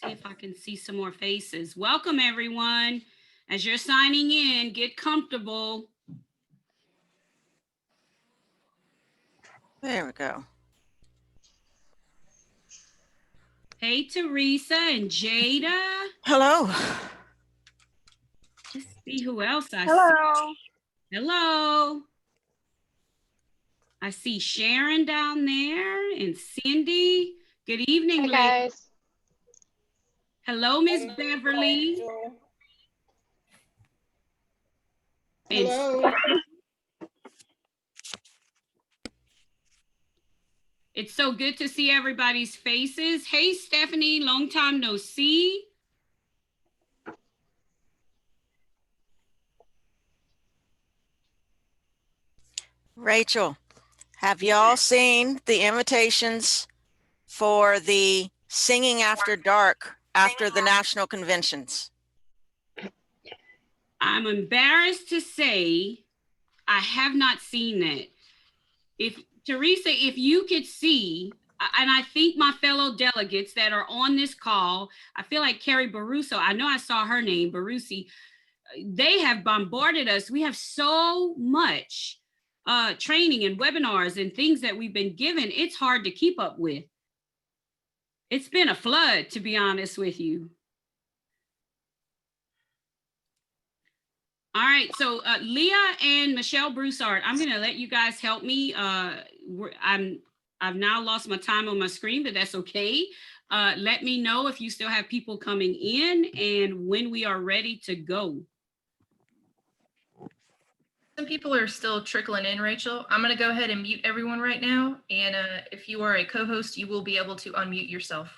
See if I can see some more faces. Welcome, everyone. As you're signing in, get comfortable. There we go. Hey, Teresa and Jada. Hello. Let's see who else I Hello. see. Hello. I see Sharon down there and Cindy. Good evening, Hey guys. Hello, Miss Beverly. Hello. It's so good to see everybody's faces. Hey, Stephanie, long time no see. Rachel, have y'all seen the invitations for the singing after dark after the national conventions? I'm embarrassed to say I have not seen that. If Teresa, if you could see, and I think my fellow delegates that are on this call, I feel like Carrie Baruso, I know I saw her name, Barusi, they have bombarded us. We have so much training and webinars and things that we've been given. It's hard to keep up with. It's been a flood, to be honest with you. All right, so Leah and Michelle Broussard, I'm gonna let you guys help me. I've now lost my time on my screen, but that's okay. Let me know if you still have people coming in and when we are ready to go. Some people are still trickling in, Rachel. I'm going to go ahead and mute everyone right now. And if you are a co-host, you will be able to unmute yourself.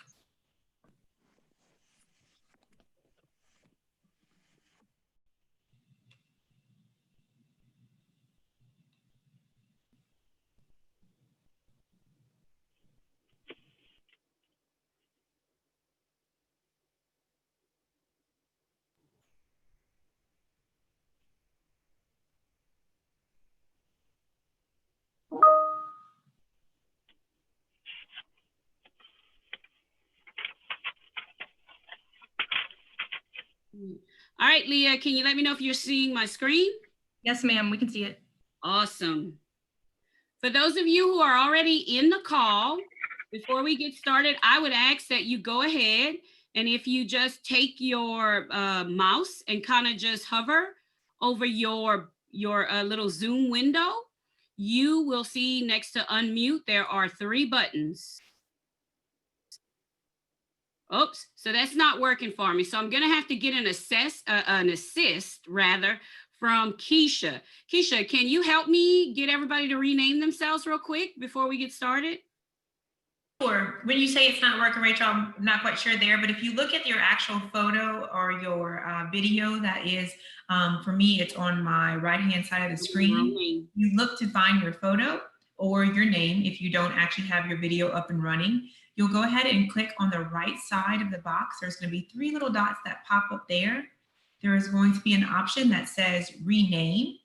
All right, Leah, can you let me know if you're seeing my screen? Yes, ma'am, we can see it. Awesome. For those of you who are already in the call, before we get started, I would ask that you go ahead and if you just take your mouse and kind of just hover over your little Zoom window, you will see next to unmute, there are 3 buttons. Oops, so that's not working for me. So I'm gonna have to get an assist from Keisha. Keisha, can you help me get everybody to rename themselves real quick before we get started? Sure. When you say it's not working, Rachel, I'm not quite sure there, but if you look at your actual photo or your video, that is, for me, it's on my right-hand side of the screen. You look to find your photo or your name if you don't actually have your video up and running. You'll go ahead and click on the right side of the box. There's going to be 3 little dots that pop up there. There is going to be an option that says rename.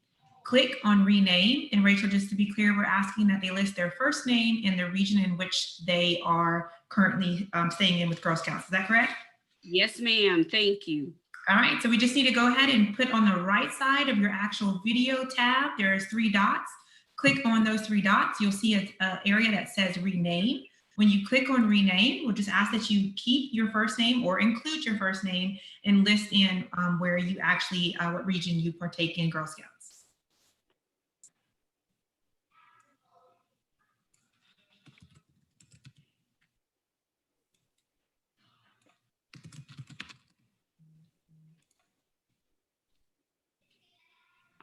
Click on rename. And Rachel, just to be clear, we're asking that they list their first name and the region in which they are currently staying in with Girl Scouts. Is that correct? Yes, ma'am. Thank you. All right. So we just need to go ahead and put on the right side of your actual video tab, there's 3 dots. Click on those 3 dots. You'll see an area that says rename. When you click on rename, we'll just ask that you keep your first name or include your first name and list in where you actually, what region you partake in Girl Scouts.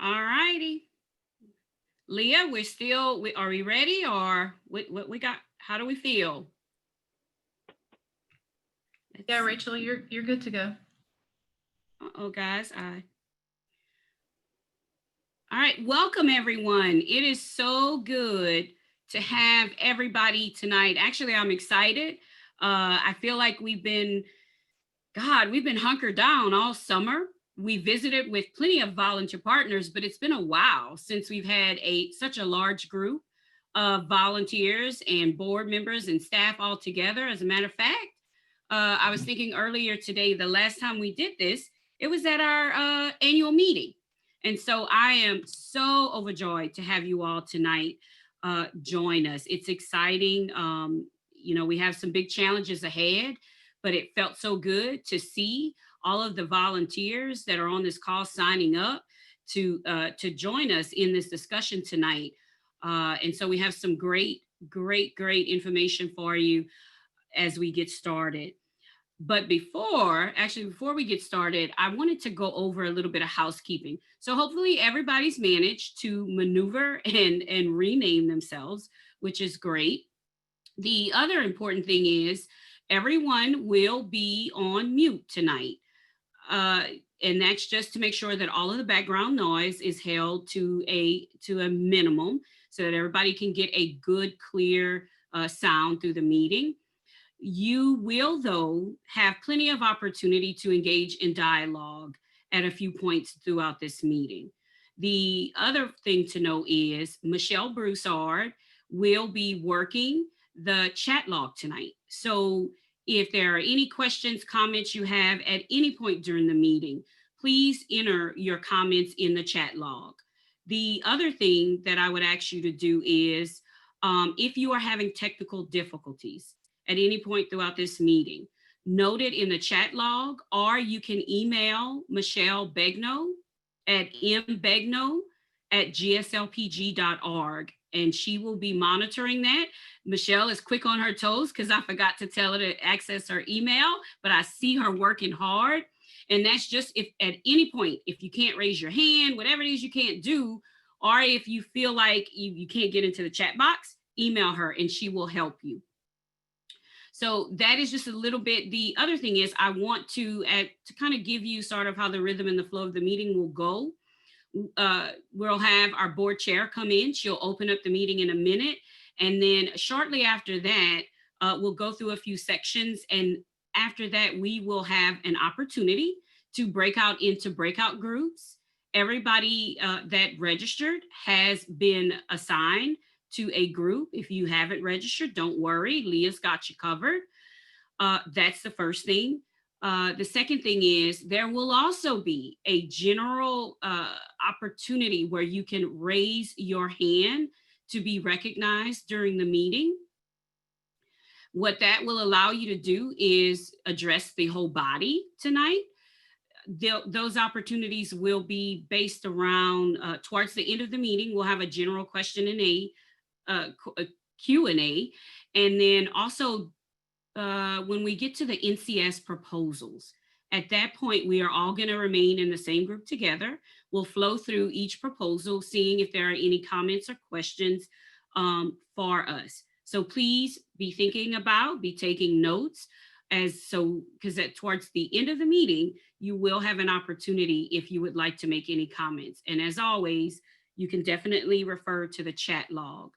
All righty. Leah, are we ready or what we got? How do we feel? Yeah, Rachel, you're good to go. Uh-oh, guys. All right, welcome everyone. It is so good to have everybody tonight. Actually, I'm excited. I feel like we've been hunkered down all summer. We visited with plenty of volunteer partners, but it's been a while since we've had such a large group of volunteers and board members and staff all together. As a matter of fact, I was thinking earlier today, the last time we did this, it was at our annual meeting. And so I am so overjoyed to have you all tonight join us. It's exciting. We have some big challenges ahead, but it felt so good to see all of the volunteers that are on this call signing up to join us in this discussion tonight. And so we have some great information for you as we get started. But before we get started, I wanted to go over a little bit of housekeeping. So hopefully everybody's managed to maneuver and rename themselves, which is great. The other important thing is everyone will be on mute tonight. And that's just to make sure that all of the background noise is held to a minimum so that everybody can get a good, clear sound through the meeting. You will, though, have plenty of opportunity to engage in dialogue at a few points throughout this meeting. The other thing to know is Michelle Broussard will be working the chat log tonight. So if there are any questions, comments you have at any point during the meeting, please enter your comments in the chat log. The other thing that I would ask you to do is if you are having technical difficulties at any point throughout this meeting, note it in the chat log, or you can email Michelle Begnaud at mbegnaud@gslpg.org, and she will be monitoring that. Michelle is quick on her toes because I forgot to tell her to access her email, but I see her working hard. And that's just if at any point, if you can't raise your hand, whatever it is you can't do, or if you feel like you can't get into the chat box, email her and she will help you. So that is just a little bit. The other thing is I want to kind of give you sort of how the rhythm and the flow of the meeting will go. We'll have our board chair come in. She'll open up the meeting in a minute. And then shortly after that, we'll go through a few sections. And after that, we will have an opportunity to break out into breakout groups. Everybody that registered has been assigned to a group. If you haven't registered, don't worry, Leah's got you covered. That's the first thing. The second thing is there will also be a general opportunity where you can raise your hand to be recognized during the meeting. What that will allow you to do is address the whole body tonight. Those opportunities will be based around towards the end of the meeting. We'll have a general question and a Q&A, and then also when we get to the NCS proposals, at that point we are all going to remain in the same group together. We'll flow through each proposal, seeing if there are any comments or questions for us. So please be taking notes, because towards the end of the meeting you will have an opportunity if you would like to make any comments. And as always, you can definitely refer to the chat log.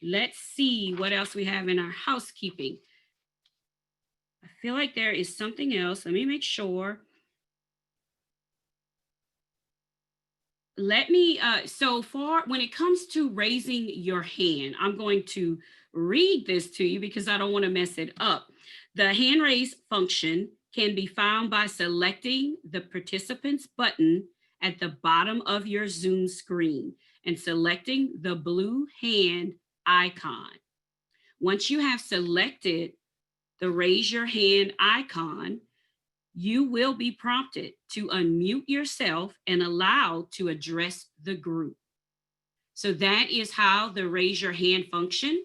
Let's see what else we have in our housekeeping. I feel like there is something else. Let me make sure. So far, when it comes to raising your hand, I'm going to read this to you because I don't want to mess it up. The hand raise function can be found by selecting the participants button at the bottom of your Zoom screen and selecting the blue hand icon. Once you have selected the raise your hand icon, you will be prompted to unmute yourself and allowed to address the group. So that is how the raise your hand function.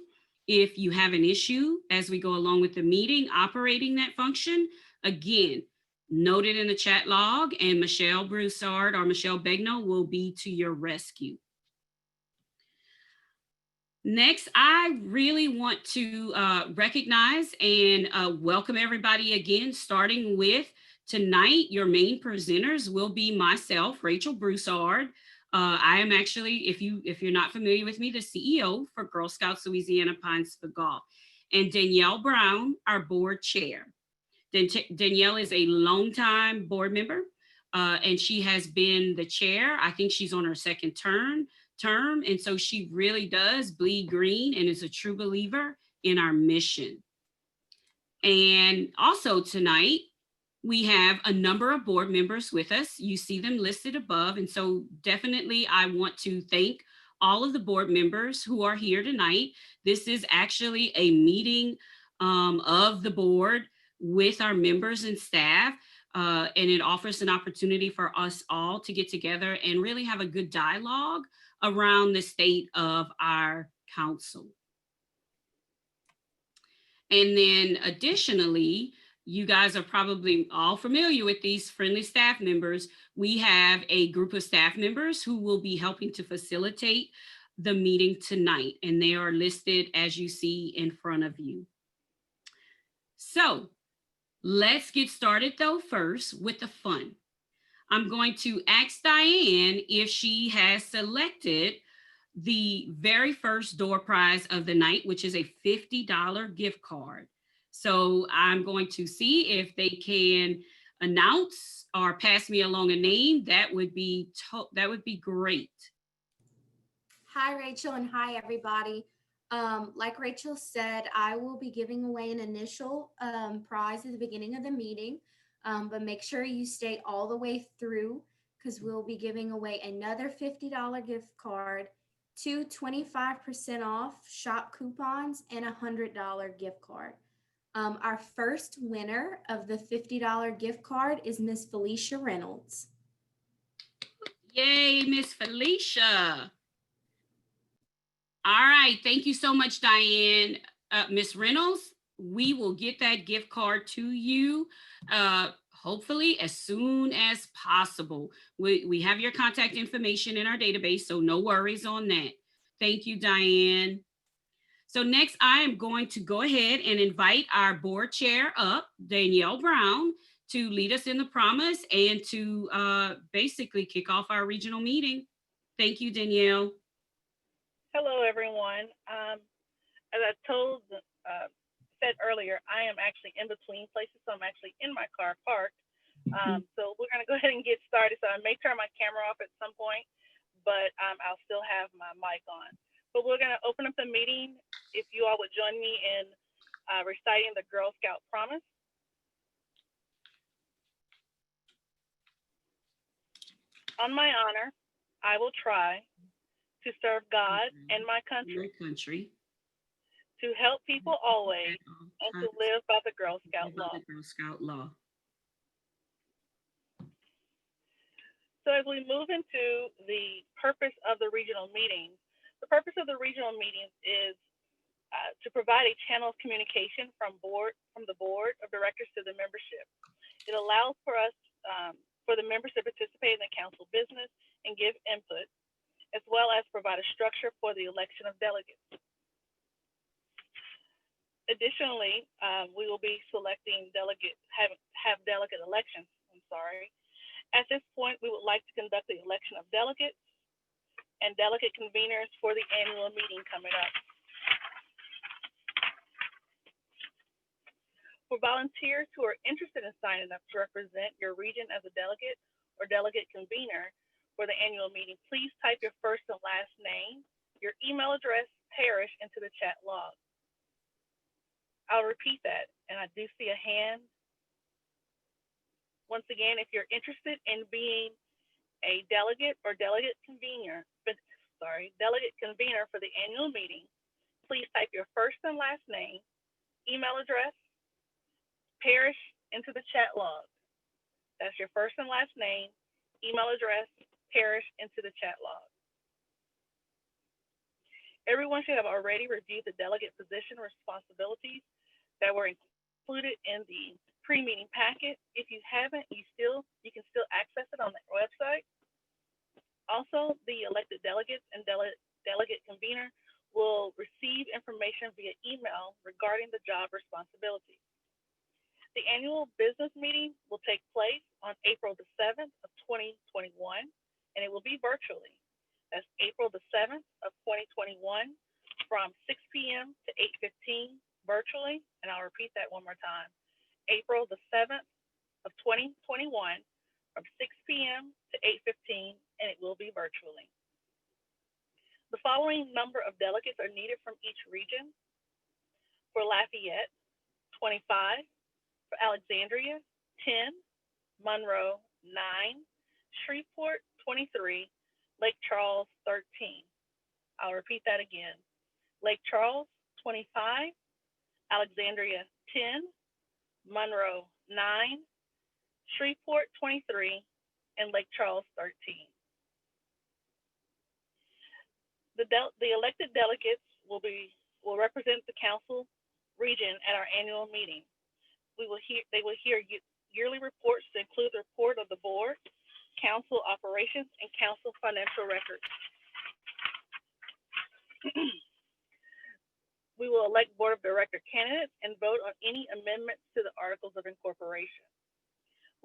If you have an issue as we go along with the meeting operating that function, again, note it in the chat log and Michelle Broussard or Michelle Begnaud will be to your rescue. Next, I really want to recognize and welcome everybody again, starting with tonight. Your main presenters will be myself, Rachel Broussard, I am actually, if you're not familiar with me, the CEO for Girl Scouts Louisiana Pines for Golf, and Danielle Brown, our board chair. Danielle is a longtime board member, and she has been the chair. I think she's on her second term, and so she really does bleed green and is a true believer in our mission. And also tonight, we have a number of board members with us. You see them listed above. And so definitely I want to thank all of the board members who are here tonight. This is actually a meeting of the board with our members and staff. And it offers an opportunity for us all to get together and really have a good dialogue around the state of our council. And then additionally, you guys are probably all familiar with these friendly staff members. We have a group of staff members who will be helping to facilitate the meeting tonight, and they are listed as you see in front of you. So let's get started though first with the fun. I'm going to ask Diane if she has selected the very first door prize of the night, which is a $50 gift card. So I'm going to see if they can announce or pass me along a name. That would be great. Hi, Rachel, and hi, everybody. Like Rachel said, I will be giving away an initial prize at the beginning of the meeting, but make sure you stay all the way through because we'll be giving away another $50 gift card, 2 25% off shop coupons, and a $100 gift card. Our first winner of the $50 gift card is Miss Felicia Reynolds. Yay, Miss Felicia. All right, thank you so much, Diane. Miss Reynolds, we will get that gift card to you hopefully as soon as possible. We have your contact information in our database, so no worries on that. Thank you, Diane. So next, I am going to go ahead and invite our board chair up, Danielle Brown, to lead us in the promise and to basically kick off our regional meeting. Thank you, Danielle. Hello, everyone. As I said earlier, I am actually in between places, so I'm actually in my car parked. So we're going to go ahead and get started. So I may turn my camera off at some point, but I'll still have my mic on. But we're going to open up the meeting. If you all would join me in reciting the Girl Scout promise. On my honor, I will try to serve God and my country, to help people always, and to live by the Girl Scout law. So as we move into the purpose of the regional meetings, the purpose of the regional meetings is to provide a channel of communication from the board of directors to the membership. It allows for us, for the members to participate in the council business and give input, as well as provide a structure for the election of delegates. Additionally, we will be selecting have delegate elections, At this point, we would like to conduct the election of delegates and delegate conveners for the annual meeting coming up. For volunteers who are interested in signing up to represent your region as a delegate or delegate convener for the annual meeting, please type your first and last name, your email address, parish into the chat log. I'll repeat that, and I do see a hand. Once again, if you're interested in being a delegate or delegate convener for the annual meeting, please type your first and last name, email address, parish into the chat log. That's your first and last name, email address, parish into the chat log. Everyone should have already reviewed the delegate position responsibilities that were included in the pre-meeting packet. If you haven't, you can still access it on the website. Also, the elected delegates and delegate convener will receive information via email regarding the job responsibilities. The annual business meeting will take place on April the 7th of 2021 and it will be virtually. That's April the 7th of 2021 from 6 p.m. to 8:15 virtually. And I'll repeat that one more time. April the 7th of 2021 from 6 p.m. to 8:15, and it will be virtually. The following number of delegates are needed from each region. For Lafayette, 25. For Alexandria, 10. Monroe, 9. Shreveport, 23. Lake Charles, 13. I'll repeat that again. Lake Charles, 25. Alexandria, 10. Monroe, 9. Shreveport, 23. And Lake Charles, 13. The elected delegates will represent the council region at our annual meeting. They will hear yearly reports to include the report of the board, council operations, and council financial records. We will elect board of director candidates and vote on any amendments to the articles of incorporation.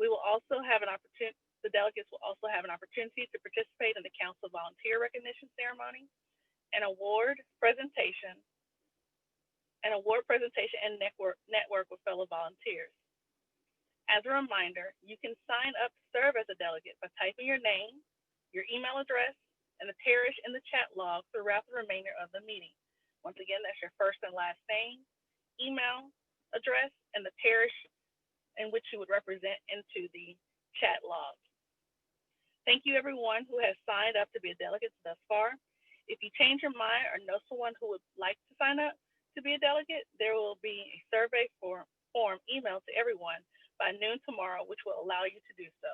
We will also have the delegates will also have an opportunity to participate in the council volunteer recognition ceremony, an award presentation and network with fellow volunteers. As a reminder, you can sign up to serve as a delegate by typing your name, your email address, and the parish in the chat log throughout the remainder of the meeting. Once again, that's your first and last name, email address, and the parish in which you would represent into the chat log. Thank you everyone who has signed up to be a delegate thus far. If you change your mind or know someone who would like to sign up to be a delegate, there will be a survey form emailed to everyone by noon tomorrow, which will allow you to do so.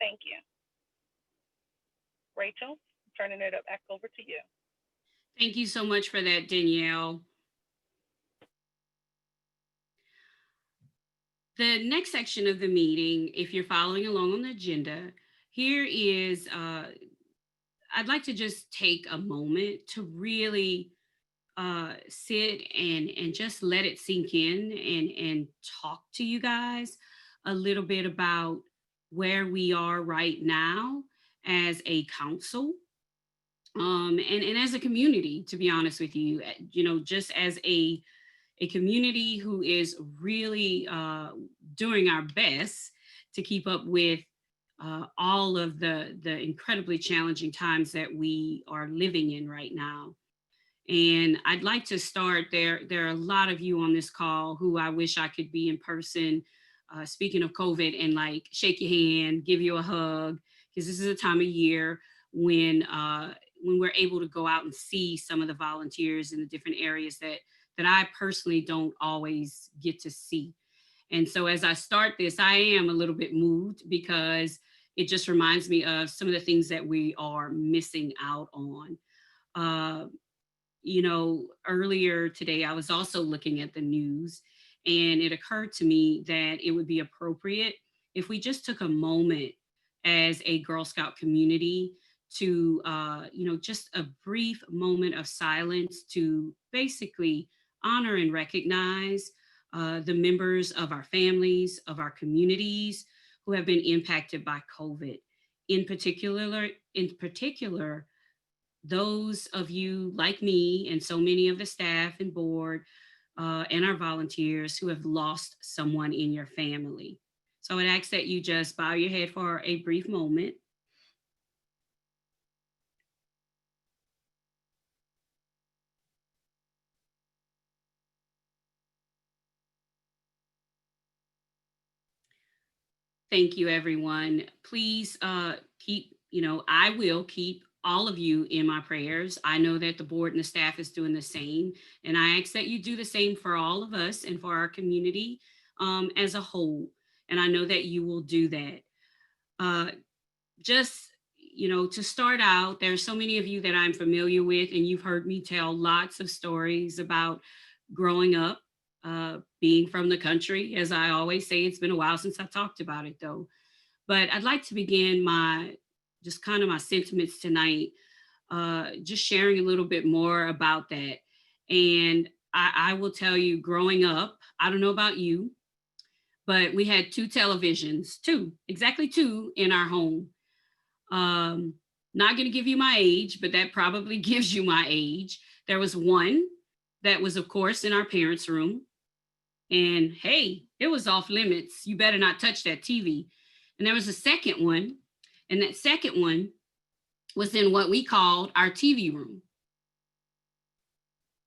Thank you. Rachel, I'm turning it back over to you. Thank you so much for that, Danielle. The next section of the meeting, if you're following along on the agenda, here is, I'd like to just take a moment to really sit and just let it sink in and talk to you guys a little bit about where we are right now as a council and as a community, to be honest with you, just as a community who is really doing our best to keep up with all of the incredibly challenging times that we are living in right now. And I'd like to start there. There are a lot of you on this call who I wish I could be in person, speaking of COVID, and like shake your hand, give you a hug, because this is a time of year when we're able to go out and see some of the volunteers in the different areas that I personally don't always get to see. And so as I start this, I am a little bit moved because it just reminds me of some of the things that we are missing out on. Earlier today, I was also looking at the news, and it occurred to me that it would be appropriate if we just took a moment as a Girl Scout community to, just a brief moment of silence to basically honor and recognize the members of our families, of our communities who have been impacted by COVID. In particular, those of you like me and so many of the staff and board and our volunteers who have lost someone in your family. So I would ask that you just bow your head for a brief moment. Thank you, everyone. Please keep, I will keep all of you in my prayers. I know that the board and the staff is doing the same, and I ask that you do the same for all of us and for our community as a whole. And I know that you will do that. To start out, there's so many of you that I'm familiar with, and you've heard me tell lots of stories about growing up, being from the country. As I always say, it's been a while since I talked about it though. But I'd like to begin my sentiments tonight, just sharing a little bit more about that. And I will tell you, growing up, I don't know about you, but we had two televisions, exactly two in our home. Not going to give you my age, but that probably gives you my age. There was one that was, of course, in our parents' room. And hey, it was off limits. You better not touch that TV. And there was a second one. And that second one was in what we called our TV room.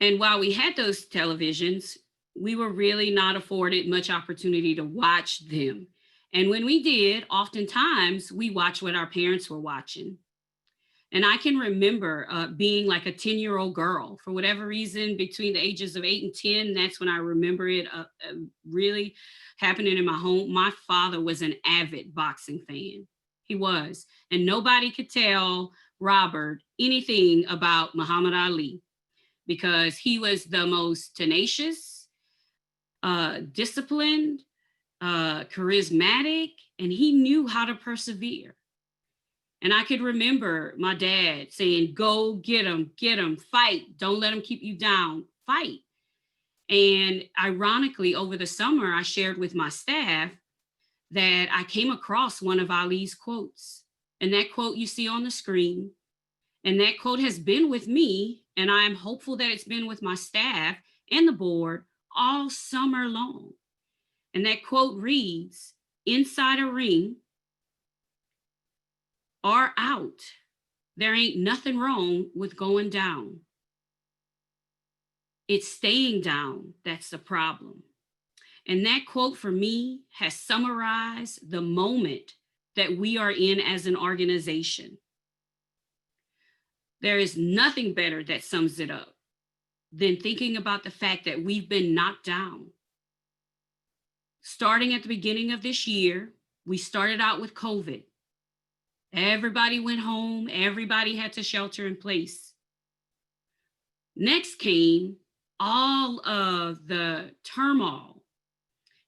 And while we had those televisions, we were really not afforded much opportunity to watch them. And when we did, oftentimes we watched what our parents were watching. And I can remember being like a 10-year-old girl, for whatever reason, between the ages of 8 and 10, that's when I remember it really happening in my home. My father was an avid boxing fan. He was. And nobody could tell Robert anything about Muhammad Ali because he was the most tenacious, disciplined, charismatic, and he knew how to persevere. And I could remember my dad saying, go get him, fight. Don't let him keep you down, fight. And ironically, over the summer, I shared with my staff that I came across one of Ali's quotes. And that quote you see on the screen. And that quote has been with me, and I am hopeful that it's been with my staff and the board all summer long. And that quote reads, inside a ring or out, there ain't nothing wrong with going down. It's staying down that's the problem. And that quote for me has summarized the moment that we are in as an organization. There is nothing better that sums it up than thinking about the fact that we've been knocked down. Starting at the beginning of this year, we started out with COVID. Everybody went home. Everybody had to shelter in place. Next came all of the turmoil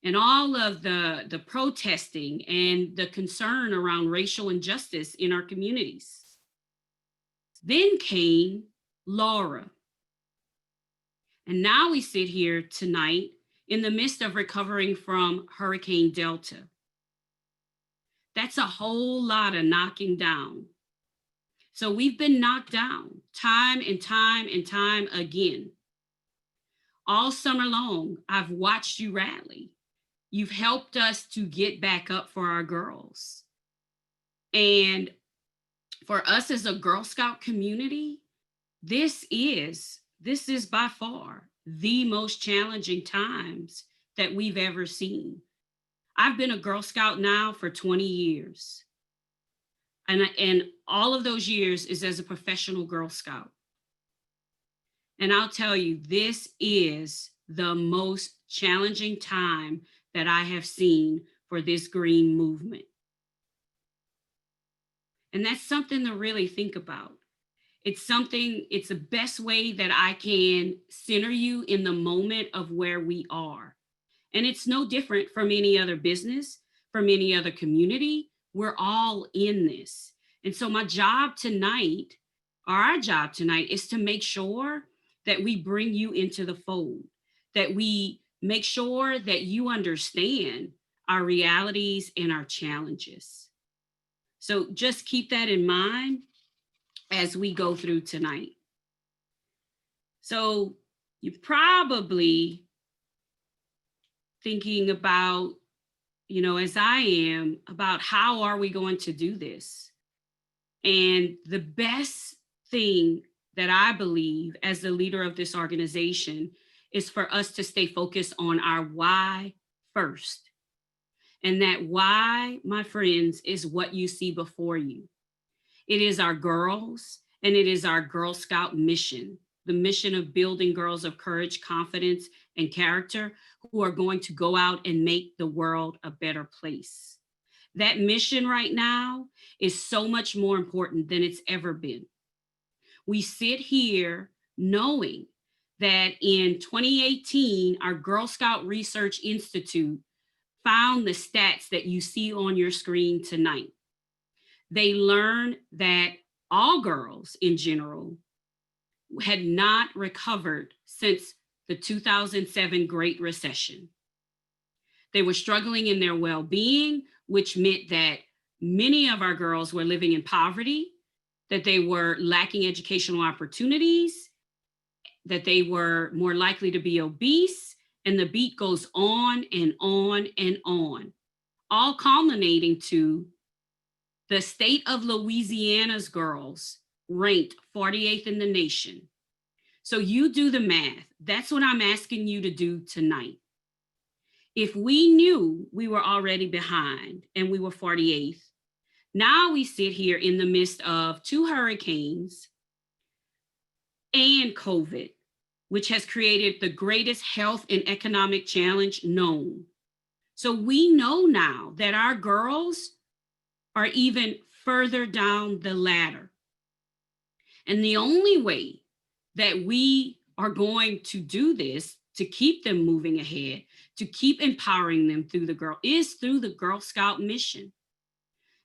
and all of the protesting and the concern around racial injustice in our communities. Then came Laura. And now we sit here tonight in the midst of recovering from Hurricane Delta. That's a whole lot of knocking down. So we've been knocked down time and time and time again. All summer long, I've watched you rally. You've helped us to get back up for our girls. And for us as a Girl Scout community, this is by far the most challenging times that we've ever seen. I've been a Girl Scout now for 20 years. And all of those years is as a professional Girl Scout. And I'll tell you, this is the most challenging time that I have seen for this green movement. And that's something to really think about. It's the best way that I can center you in the moment of where we are. And it's no different from any other business, from any other community. We're all in this. And so our job tonight is to make sure that we bring you into the fold, that we make sure that you understand our realities and our challenges. So just keep that in mind as we go through tonight. So you're probably thinking about, as I am, about how are we going to do this? And the best thing that I believe as the leader of this organization is for us to stay focused on our why first. And that why, my friends, is what you see before you. It is our girls, and it is our Girl Scout mission, the mission of building girls of courage, confidence, and character who are going to go out and make the world a better place. That mission right now is so much more important than it's ever been. We sit here knowing that in 2018, our Girl Scout Research Institute found the stats that you see on your screen tonight. They learned that all girls in general had not recovered since the 2007 Great Recession. They were struggling in their well-being, which meant that Many of our girls were living in poverty, that they were lacking educational opportunities, that they were more likely to be obese, and the beat goes on and on and on, all culminating to the state of Louisiana's girls ranked 48th in the nation. So you do the math. That's what I'm asking you to do tonight. If we knew we were already behind and we were 48th, now we sit here in the midst of 2 hurricanes and COVID, which has created the greatest health and economic challenge known. So we know now that our girls are even further down the ladder. And the only way that we are going to do this to keep them moving ahead, to keep empowering them through the Girl Scout mission.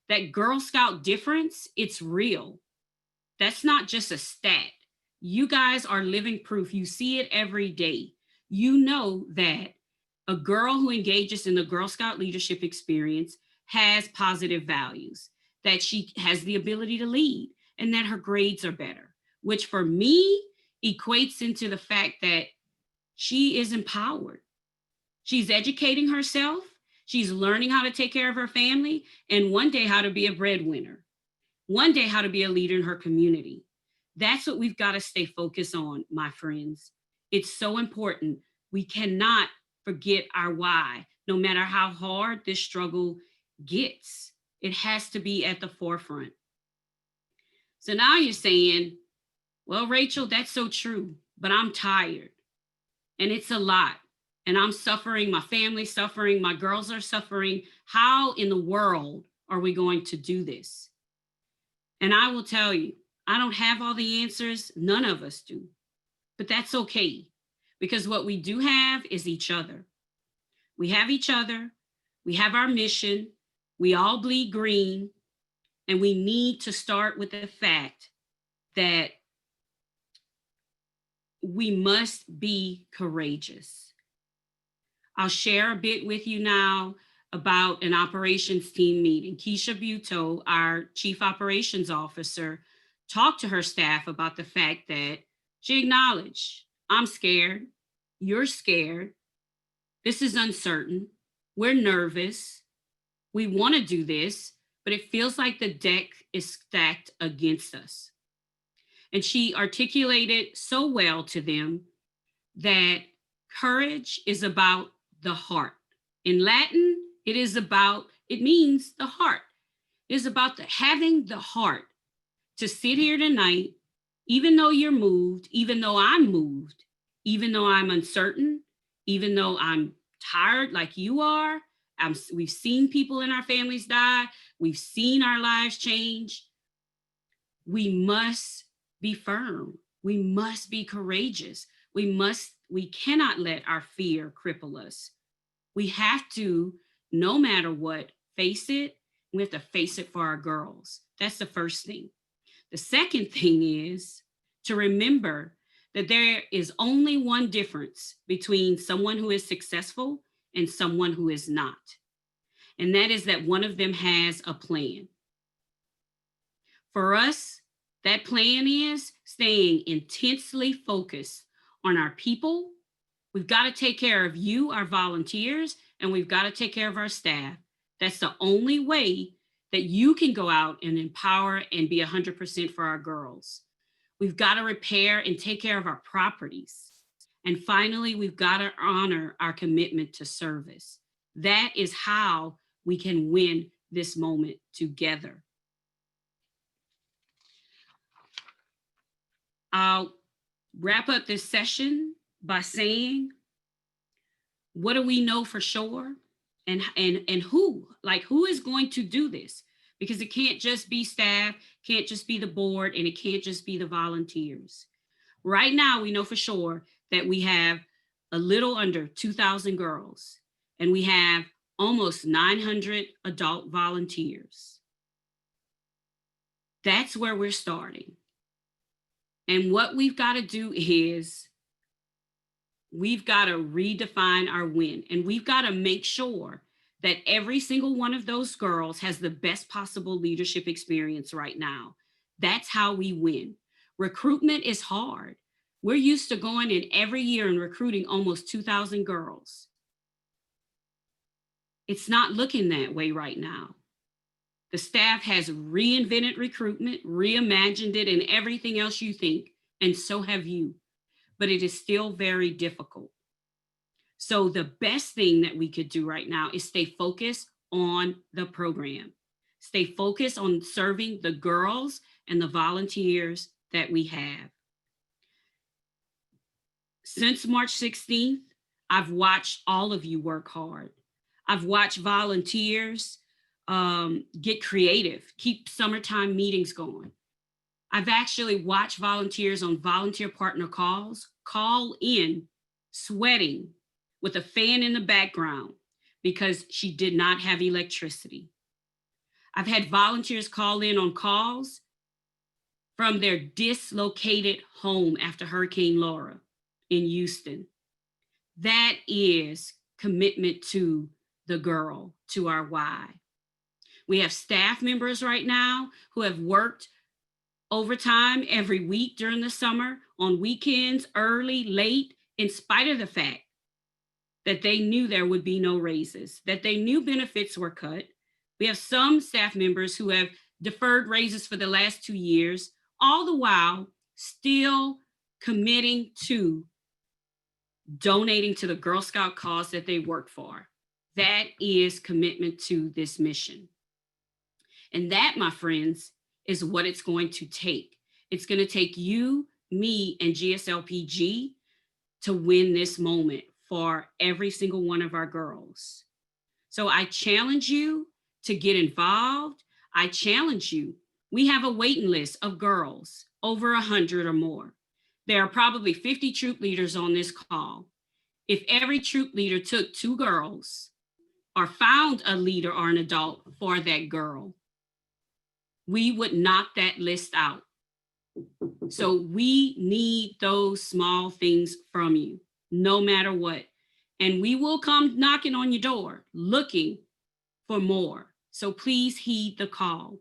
That Girl Scout difference, it's real. That's not just a stat. You guys are living proof. You see it every day. You know that a girl who engages in the Girl Scout leadership experience has positive values, that she has the ability to lead, and that her grades are better, which for me equates into the fact that she is empowered. She's educating herself. She's learning how to take care of her family, and one day how to be a breadwinner. One day how to be a leader in her community. That's what we've got to stay focused on, my friends. It's so important. We cannot forget our why, no matter how hard this struggle gets. It has to be at the forefront. So now you're saying, well, Rachel, that's so true, but I'm tired and it's a lot. And I'm suffering, my family's suffering, my girls are suffering. How in the world are we going to do this? And I will tell you, I don't have all the answers. None of us do. But that's okay, because what we do have is each other. We have each other. We have our mission. We all bleed green. And we need to start with the fact that we must be courageous. I'll share a bit with you now about an operations team meeting. Keisha Buto, our chief operations officer, talked to her staff about the fact that she acknowledged, I'm scared, you're scared, this is uncertain, we're nervous, we want to do this, but it feels like the deck is stacked against us. And she articulated so well to them that courage is about the heart. In Latin, it means the heart. It is about having the heart to sit here tonight, even though you're moved, even though I'm moved, even though I'm uncertain, even though I'm tired like you are. We've seen people in our families die. We've seen our lives change. We must be firm. We must be courageous. We cannot let our fear cripple us. We have to, no matter what, face it. We have to face it for our girls. That's the first thing. The second thing is to remember that there is only one difference between someone who is successful and someone who is not. And that is that one of them has a plan. For us, that plan is staying intensely focused on our people. We've got to take care of you, our volunteers, and we've got to take care of our staff. That's the only way that you can go out and empower and be 100% for our girls. We've got to repair and take care of our properties. And finally, we've got to honor our commitment to service. That is how we can win this moment together. I'll wrap up this session by saying, what do we know for sure? And who is going to do this? Because it can't just be staff, can't just be the board, and it can't just be the volunteers. Right now, we know for sure that we have a little under 2,000 girls, and we have almost 900 adult volunteers. That's where we're starting. And what we've got to do is we've got to redefine our win, and we've got to make sure that every single one of those girls has the best possible leadership experience right now. That's how we win. Recruitment is hard. We're used to going in every year and recruiting almost 2,000 girls. It's not looking that way right now. The staff has reinvented recruitment, reimagined it, and everything else you think, and so have you. But it is still very difficult. So the best thing that we could do right now is stay focused on the program. Stay focused on serving the girls and the volunteers that we have. Since March 16th, I've watched all of you work hard. I've watched volunteers get creative, keep summertime meetings going. I've actually watched volunteers on volunteer partner calls call in sweating with a fan in the background because she did not have electricity. I've had volunteers call in on calls from their dislocated home after Hurricane Laura in Houston. That is commitment to the girl, to our why. We have staff members right now who have worked overtime every week during the summer, on weekends, early, late, in spite of the fact that they knew there would be no raises, that they knew benefits were cut. We have some staff members who have deferred raises for the last 2 years, all the while still committing to donating to the Girl Scout cause that they work for. That is commitment to this mission. And that, my friends, is what it's going to take. It's going to take you, me, and GSLPG to win this moment for every single one of our girls. So I challenge you to get involved. I challenge you. We have a waiting list of girls, over 100 or more. There are probably 50 troop leaders on this call. If every troop leader took 2 girls or found a leader or an adult for that girl, we would knock that list out. So we need those small things from you, no matter what. And we will come knocking on your door looking for more. So please heed the call.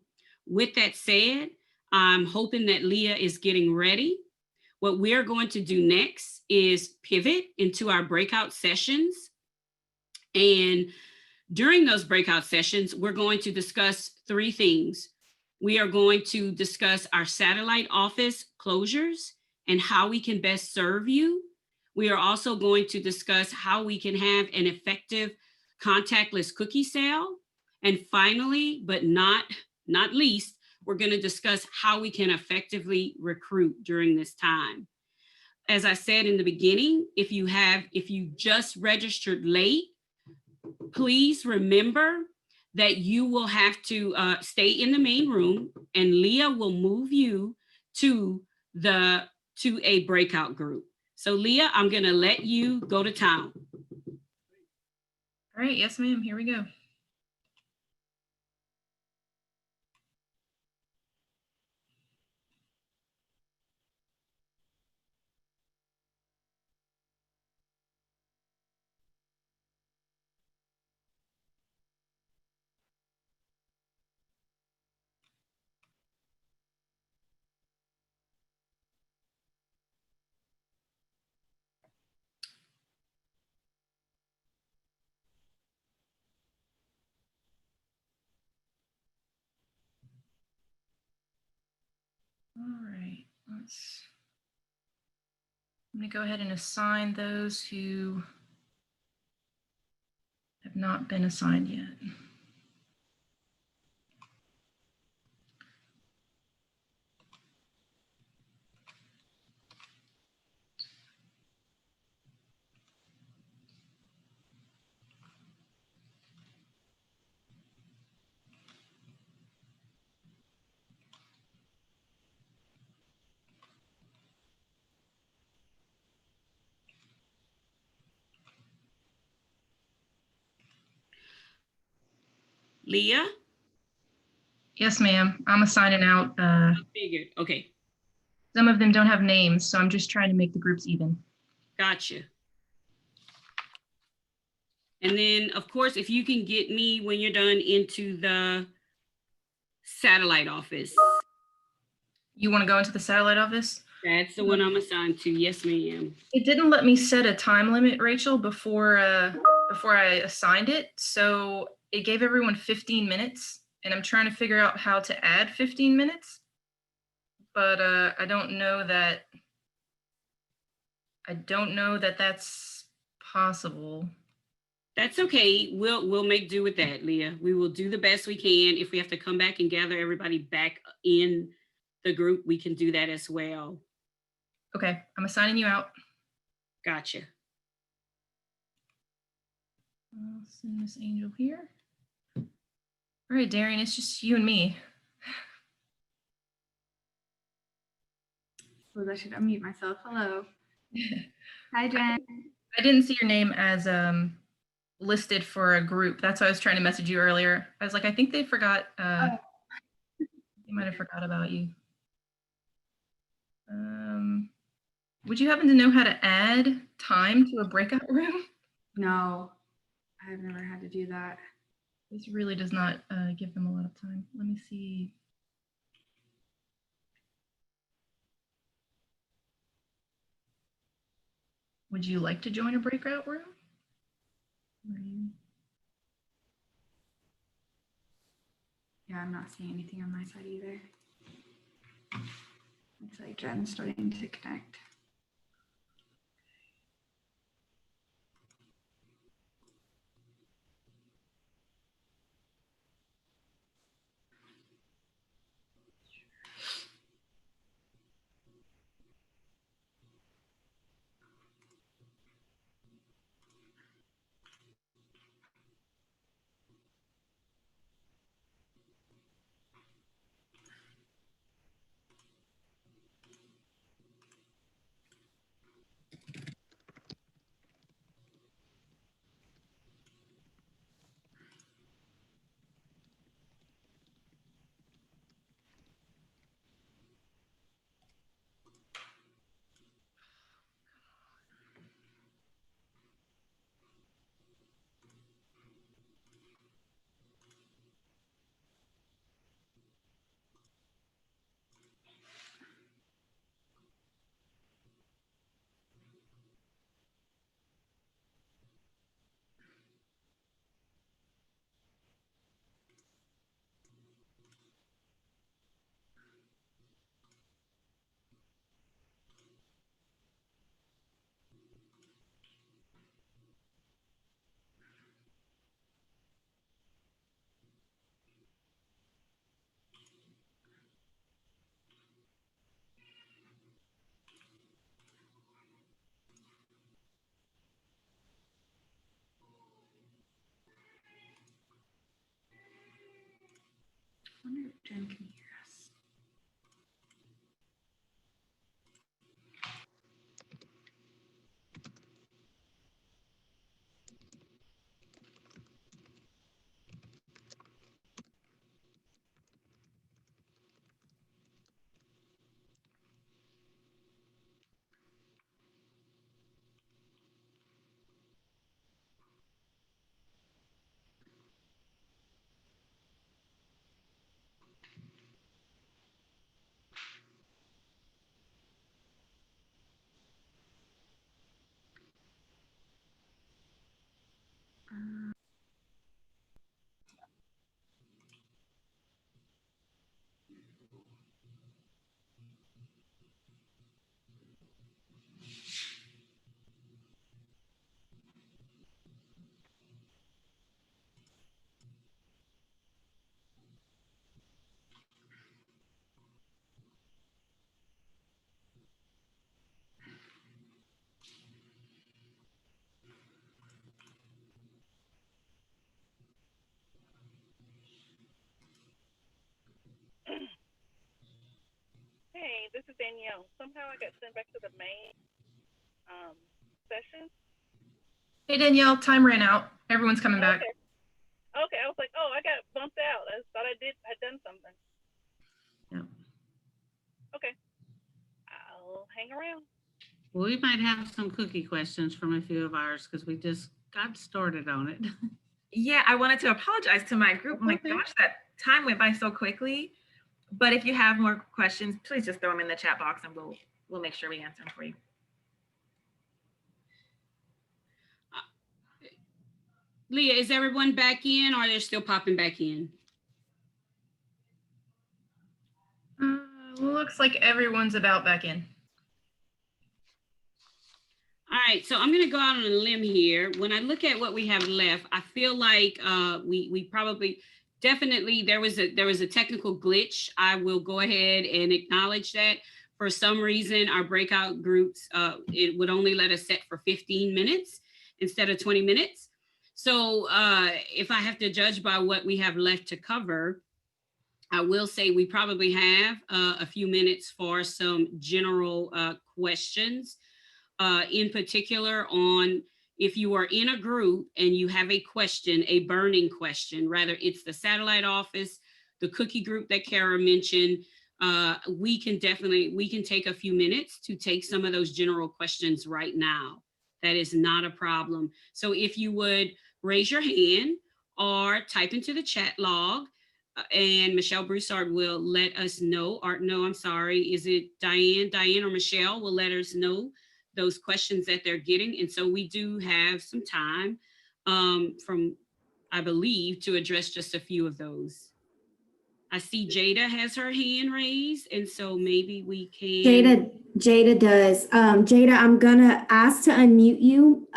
With that said, I'm hoping that Leah is getting ready. What we're going to do next is pivot into our breakout sessions. And during those breakout sessions, we're going to discuss 3 things. We are going to discuss our satellite office closures and how we can best serve you. We are also going to discuss how we can have an effective contactless cookie sale. And finally, but not least, we're going to discuss how we can effectively recruit during this time. As I said in the beginning, if you just registered late, please remember that you will have to stay in the main room, and Leah will move you to a breakout group. So Leah, I'm going to let you go to town. All right, yes, ma'am, here we go. All right, I'm going to go ahead and assign those who have not been assigned yet. Leah? Yes, ma'am, I'm assigning out. I figured, okay. Some of them don't have names, so I'm just trying to make the groups even. Gotcha. And then, of course, if you can get me when you're done into the satellite office. You want to go into the satellite office? That's the one I'm assigned to. Yes, ma'am. It didn't let me set a time limit, Rachel, before I assigned it. So it gave everyone 15 minutes, and I'm trying to figure out how to add 15 minutes. But I don't know that that's possible. That's okay. We'll make do with that, Leah. We will do the best we can. If we have to come back and gather everybody back in the group, we can do that as well. Okay, I'm assigning you out. Gotcha. I'll send Miss Angel here. All right, Darian, it's just you and me. Suppose I should unmute myself. Hello. Hi, Jen. I didn't see your name as listed for a group. That's why I was trying to message you earlier. I was like, I think they forgot. They might have forgot about you. Would you happen to know how to add time to a breakout room? No, I've never had to do that. This really does not give them a lot of time. Let me see. Would you like to join a breakout room? Yeah, I'm not seeing anything on my side either. Looks like Jen's starting to connect. I wonder if Jen can hear us. Hey, this is Danielle. Somehow I got sent back to the main session. Hey, Danielle, time ran out. Everyone's coming back. Okay, I was like, oh, I got bumped out. I thought had done something. Yeah. Okay, I'll hang around. Well, we might have some cookie questions from a few of ours because we just got started on it. Yeah, I wanted to apologize to my group. Oh my gosh, that time went by so quickly. But if you have more questions, please just throw them in the chat box and we'll make sure we answer them for you. Leah, is everyone back in, or they're still popping back in? Looks like everyone's about back in. All right, so I'm going to go out on a limb here. When I look at what we have left, I feel like we probably definitely there was a technical glitch. I will go ahead and acknowledge that. For some reason, our breakout groups it would only let us set for 15 minutes instead of 20 minutes. So if I have to judge by what we have left to cover, I will say we probably have a few minutes for some general questions. In particular on if you are in a group and you have a question, a burning question, rather it's the satellite office, the cookie group that Kara mentioned, we can take a few minutes to take some of those general questions right now. That is not a problem. So if you would raise your hand or type into the chat log, and Michelle Broussard will let us know, or no, I'm sorry, is it Diane or Michelle will let us know those questions that they're getting. And so we do have some time from, I believe, to address just a few of those. I see Jada has her hand raised, and so maybe we can. Jada does. Jada, I'm gonna ask to unmute you.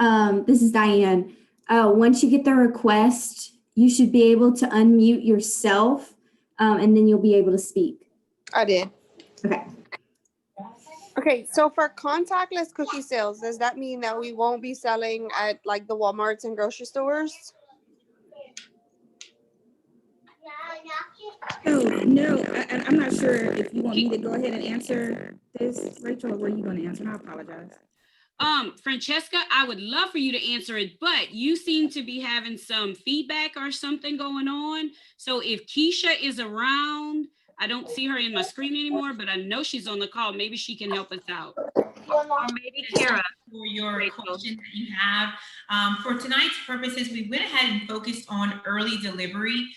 This is Diane. Once you get the request, you should be able to unmute yourself, and then you'll be able to speak. I did. Okay. Okay, so for contactless cookie sales, does that mean that we won't be selling at like the Walmarts and grocery stores? Oh, no, I'm not sure if you want me to go ahead and answer this, Rachel, or were you going to answer? I apologize. Francesca, I would love for you to answer it, but you seem to be having some feedback or something going on. So if Keisha is around, I don't see her in my screen anymore, but I know she's on the call. Maybe she can help us out. Or maybe Kara, for your question that you have. For tonight's purposes, we went ahead and focused on early delivery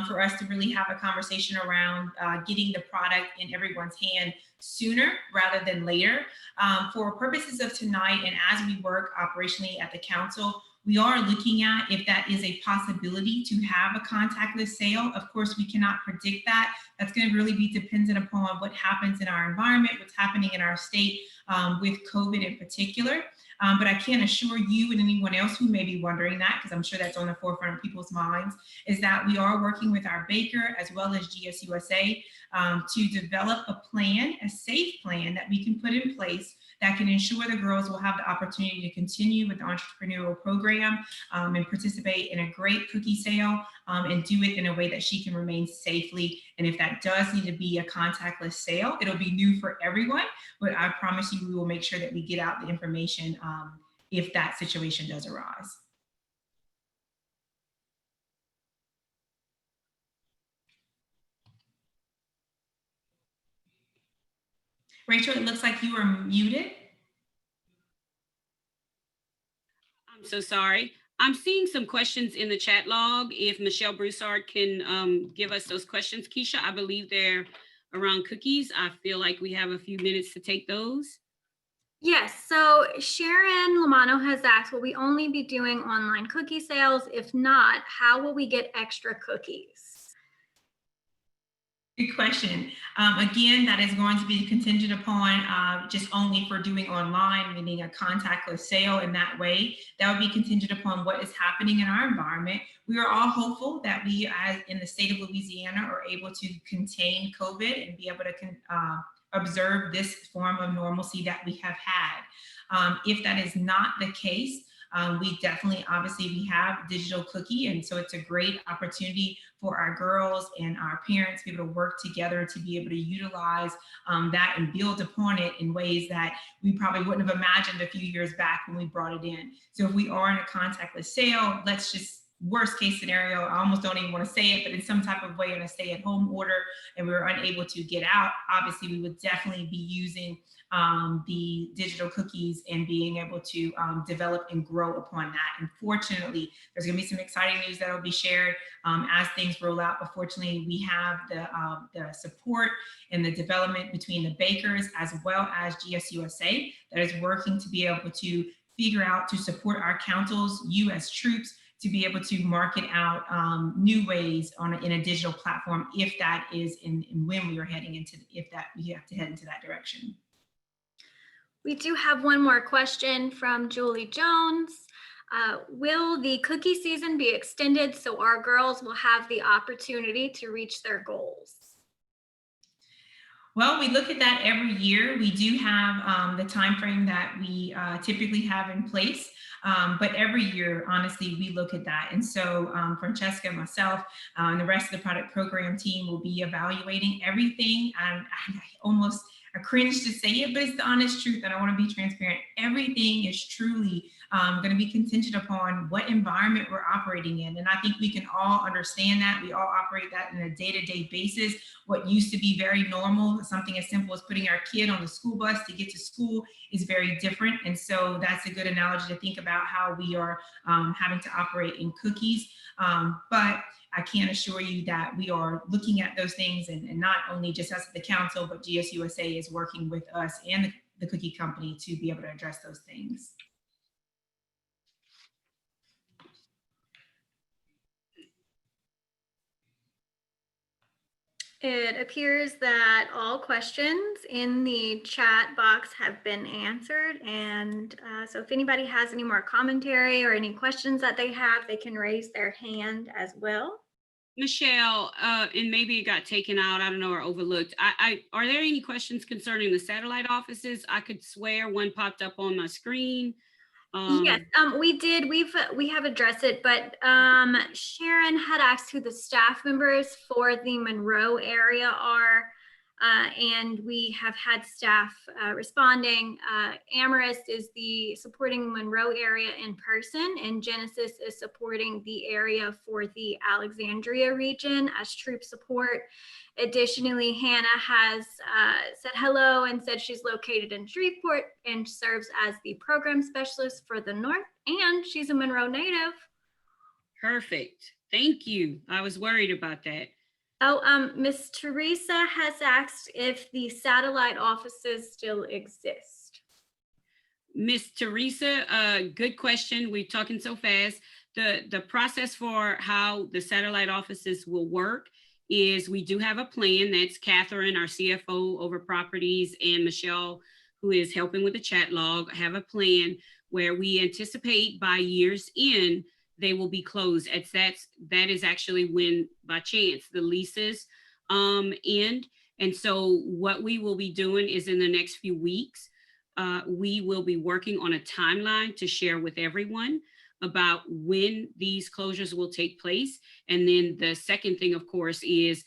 for us to really have a conversation around getting the product in everyone's hand sooner rather than later. For purposes of tonight, and as we work operationally at the council, we are looking at if that is a possibility to have a contactless sale. Of course, we cannot predict that. That's going to really be dependent upon what happens in our environment, what's happening in our state with COVID in particular. But I can assure you and anyone else who may be wondering that, because I'm sure that's on the forefront of people's minds, is that we are working with our baker as well as GSUSA to develop a plan, a safe plan that we can put in place that can ensure the girls will have the opportunity to continue with the entrepreneurial program and participate in a great cookie sale and do it in a way that she can remain safely. And if that does need to be a contactless sale, it'll be new for everyone, but I promise you we will make sure that we get out the information if that situation does arise. Rachel, it looks like you are muted. I'm so sorry. I'm seeing some questions in the chat log. If Michelle Broussard can give us those questions. Keisha, I believe they're around cookies. I feel like we have a few minutes to take those. Yes, so Sharon Lamano has asked, will we only be doing online cookie sales? If not, how will we get extra cookies? Good question. Again, that is going to be contingent upon just only for doing online, meaning a contactless sale in that way. That would be contingent upon what is happening in our environment. We are all hopeful that we, as in the state of Louisiana, are able to contain COVID and be able to observe this form of normalcy that we have had. If that is not the case, we definitely, obviously, we have digital cookie, and so it's a great opportunity for our girls and our parents to be able to work together to be able to utilize that and build upon it in ways that we probably wouldn't have imagined a few years back when we brought it in. So if we are in a contactless sale, let's just worst case scenario, I almost don't even want to say it, but in some type of way in a stay-at-home order, and we were unable to get out, obviously we would definitely be using the digital cookies and being able to develop and grow upon that. And fortunately, there's going to be some exciting news that will be shared as things roll out. But fortunately, we have the support and the development between the bakers as well as GSUSA that is working to be able to figure out to support our councils, you as troops, to be able to market out new ways in a digital platform, if that is in when we are heading into, if that we have to head into that direction. We do have one more question from Julie Jones. Will the cookie season be extended so our girls will have the opportunity to reach their goals? Well, we look at that every year. We do have the time frame that we typically have in place. But every year, honestly, we look at that. And so Francesca, myself, and the rest of the product program team will be evaluating everything. And I cringe to say it, but it's the honest truth, and I want to be transparent. Everything is truly going to be contingent upon what environment we're operating in. And I think we can all understand that. We all operate that on a day-to-day basis. What used to be very normal, something as simple as putting our kid on the school bus to get to school, is very different. And so that's a good analogy to think about how we are having to operate in cookies. But I can assure you that we are looking at those things, and not only just us at the council, but GSUSA is working with us and the cookie company to be able to address those things. It appears that all questions in the chat box have been answered. And so if anybody has any more commentary or any questions that they have, they can raise their hand as well. Michelle, and maybe it got taken out, I don't know, or overlooked. Are there any questions concerning the satellite offices? I could swear one popped up on my screen. Yes, we have addressed it, but Sharon had asked who the staff members for the Monroe area are, and we have had staff responding. Amherst is the supporting Monroe area in person, and Genesis is supporting the area for the Alexandria region as troop support. Additionally, Hannah has said hello and said she's located in Shreveport and serves as the program specialist for the North, and she's a Monroe native. Perfect. Thank you. I was worried about that. Oh, Miss Teresa has asked if the satellite offices still exist. Miss Teresa, good question. We're talking so fast. The process for how the satellite offices will work is we do have a plan. That's Catherine, our CFO over properties, and Michelle, who is helping with the chat log, have a plan where we anticipate by year's end, they will be closed. That is actually when, by chance, the leases end. And so what we will be doing is in the next few weeks, we will be working on a timeline to share with everyone about when these closures will take place. And then the second thing, of course, is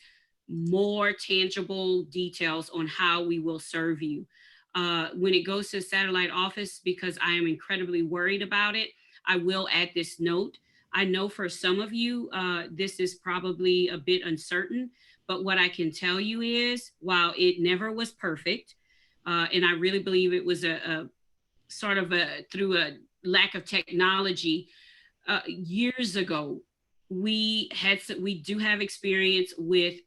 more tangible details on how we will serve you. When it goes to the satellite office, because I am incredibly worried about it, I will add this note. I know for some of you, this is probably a bit uncertain, but what I can tell you is, while it never was perfect, and I really believe it was a sort of through a lack of technology, years ago, we do have experience with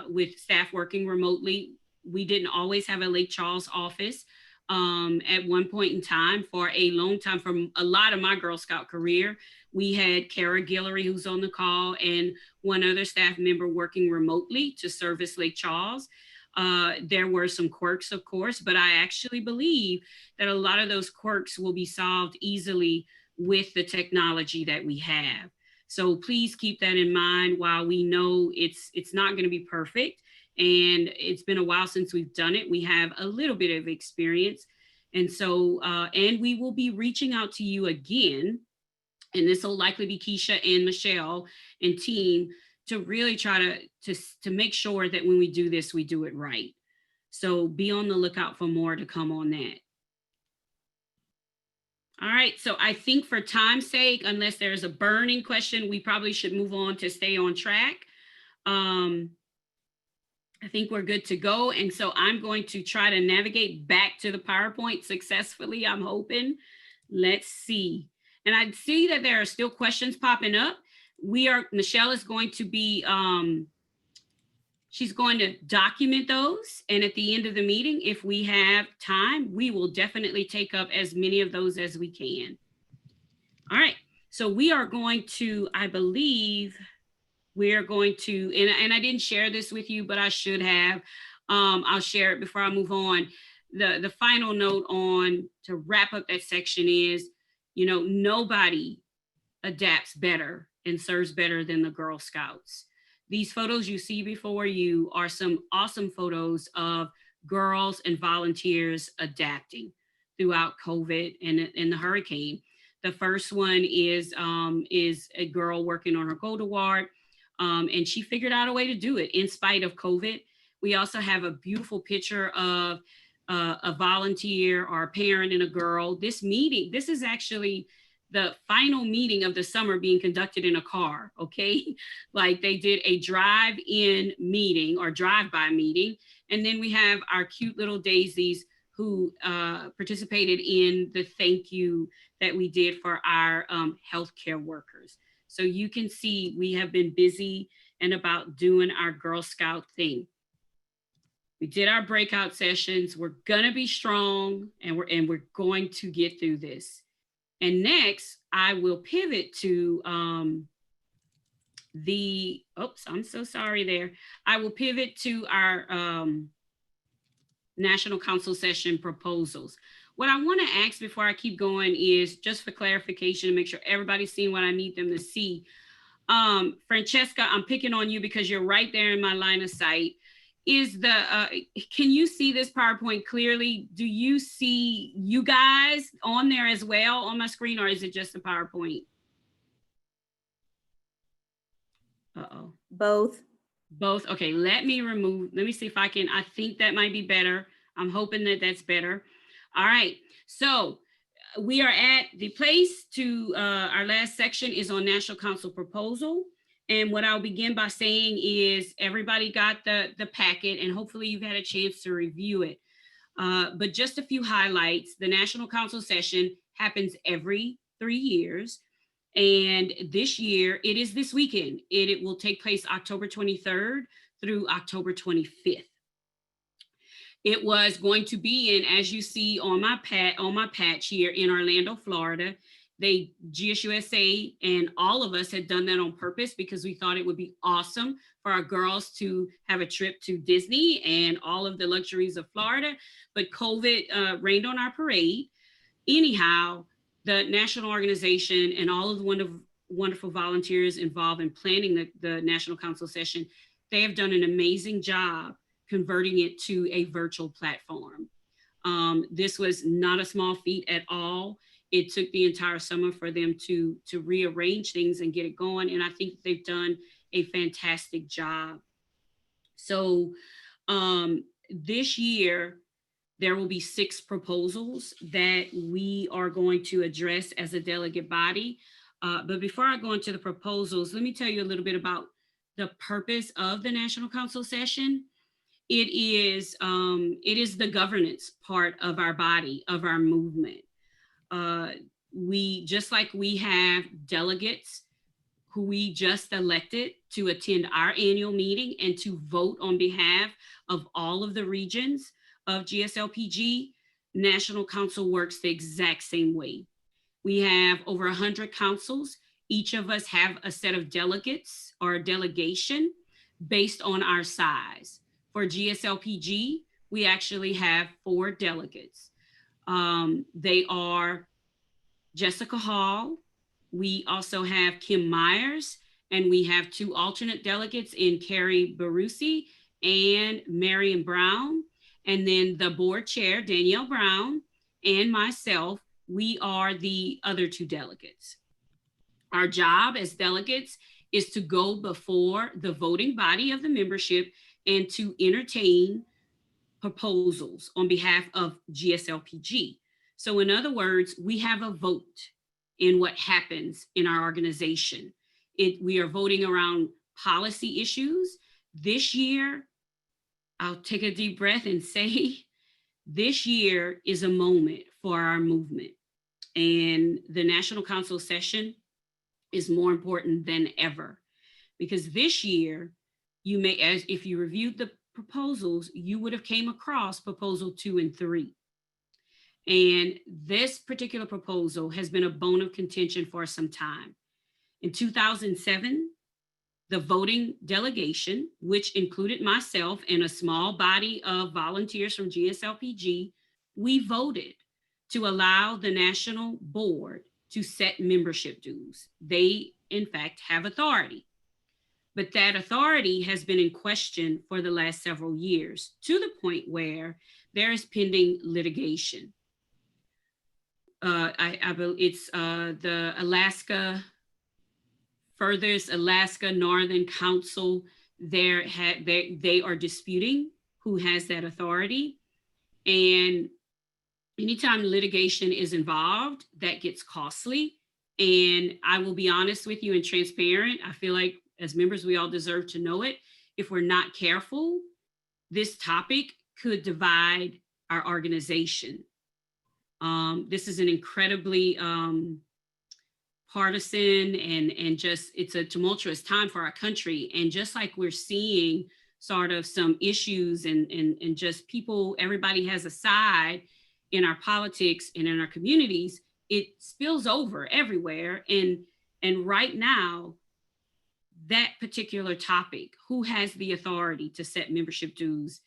with staff working remotely. We didn't always have a Lake Charles office. At one point in time, for a long time, from a lot of my Girl Scout career, we had Kara Guillory, who's on the call, and one other staff member working remotely to service Lake Charles. There were some quirks, of course, but I actually believe that a lot of those quirks will be solved easily with the technology that we have. So please keep that in mind. While we know it's not going to be perfect, and it's been a while since we've done it, we have a little bit of experience. And so, and we will be reaching out to you again, and this will likely be Keisha and Michelle and team, to really try to make sure that when we do this, we do it right. So be on the lookout for more to come on that. All right, so I think for time's sake, unless there's a burning question, we probably should move on to stay on track. I think we're good to go. And so I'm going to try to navigate back to the PowerPoint successfully, I'm hoping. Let's see. And I see that there are still questions popping up. Michelle is going to be, she's going to document those. And at the end of the meeting, if we have time, we will definitely take up as many of those as we can. All right, so we are going to, I believe, we're going to, and I didn't share this with you, but I should have. I'll share it before I move on. The final note on to wrap up that section is, nobody adapts better and serves better than the Girl Scouts. These photos you see before you are some awesome photos of girls and volunteers adapting throughout COVID and the hurricane. The first one is a girl working on her Gold Award, and she figured out a way to do it in spite of COVID. We also have a beautiful picture of a volunteer or a parent and a girl. This is actually the final meeting of the summer being conducted in a car, okay? Like they did a drive-in meeting or drive-by meeting. And then we have our cute little daisies who participated in the thank you that we did for our healthcare workers. So you can see we have been busy and about doing our Girl Scout thing. We did our breakout sessions. We're gonna be strong and we're going to get through this. And next, I will pivot to I'm so sorry there. I will pivot to our National Council session proposals. What I want to ask before I keep going is just for clarification to make sure everybody's seeing what I need them to see. Francesca, I'm picking on you because you're right there in my line of sight. Can you see this PowerPoint clearly? Do you see you guys on there as well on my screen, or is it just a PowerPoint? Uh-oh. Both. Both. Okay, let me see if I can. I think that might be better. I'm hoping that that's better. All right, so we are at the place to, our last section is on National Council proposal. And what I'll begin by saying is everybody got the packet and hopefully you've had a chance to review it. But just a few highlights. The National Council session happens every 3 years. And this year, it is this weekend. It will take place October 23rd through October 25th. It was going to be in, as you see on my patch here in Orlando, Florida. GSUSA and all of us had done that on purpose because we thought it would be awesome for our girls to have a trip to Disney and all of the luxuries of Florida. But COVID rained on our parade. Anyhow, the national organization and all of the wonderful volunteers involved in planning the National Council session, they have done an amazing job converting it to a virtual platform. This was not a small feat at all. It took the entire summer for them to rearrange things and get it going. And I think they've done a fantastic job. So this year, there will be 6 proposals that we are going to address as a delegate body. But before I go into the proposals, let me tell you a little bit about the purpose of the National Council session. It is the governance part of our body, of our movement. Just like we have delegates who we just elected to attend our annual meeting and to vote on behalf of all of the regions of GSLPG, National Council works the exact same way. We have over 100 councils. Each of us have a set of delegates or a delegation based on our size. For GSLPG, we actually have 4 delegates. They are Jessica Hall. We also have Kim Myers, and we have 2 alternate delegates in Carrie Barussi and Marion Brown. And then the board chair, Danielle Brown, and myself, we are the other 2 delegates. Our job as delegates is to go before the voting body of the membership and to entertain proposals on behalf of GSLPG. So in other words, we have a vote in what happens in our organization. We are voting around policy issues. This year, I'll take a deep breath and say, this year is a moment for our movement. And the National Council session is more important than ever, because this year, you may, as if you reviewed the proposals, you would have came across proposal 2 and 3. And this particular proposal has been a bone of contention for some time. In 2007, the voting delegation, which included myself and a small body of volunteers from GSLPG, we voted to allow the national board to set membership dues. They, in fact, have authority. But that authority has been in question for the last several years, to the point where there is pending litigation. I believe it's the Furthest Alaska Northern Council. They are disputing who has that authority. And anytime litigation is involved, that gets costly. And I will be honest with you and transparent. I feel like as members, we all deserve to know it. If we're not careful, this topic could divide our organization. This is an incredibly partisan and just, it's a tumultuous time for our country. And just like we're seeing sort of some issues and just people, everybody has a side in our politics and in our communities, it spills over everywhere. And right now, that particular topic, who has the authority to set membership dues,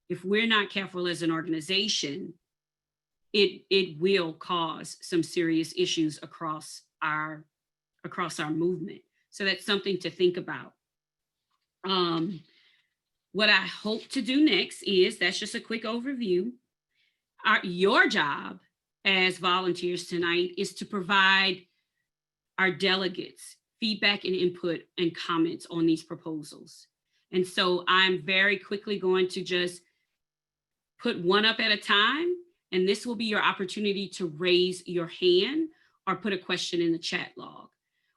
if we're not careful as an organization, it will cause some serious issues across our movement. So that's something to think about. What I hope to do next is, that's just a quick overview. Your job as volunteers tonight is to provide our delegates feedback and input and comments on these proposals. And so I'm very quickly going to just put one up at a time, and this will be your opportunity to raise your hand or put a question in the chat log.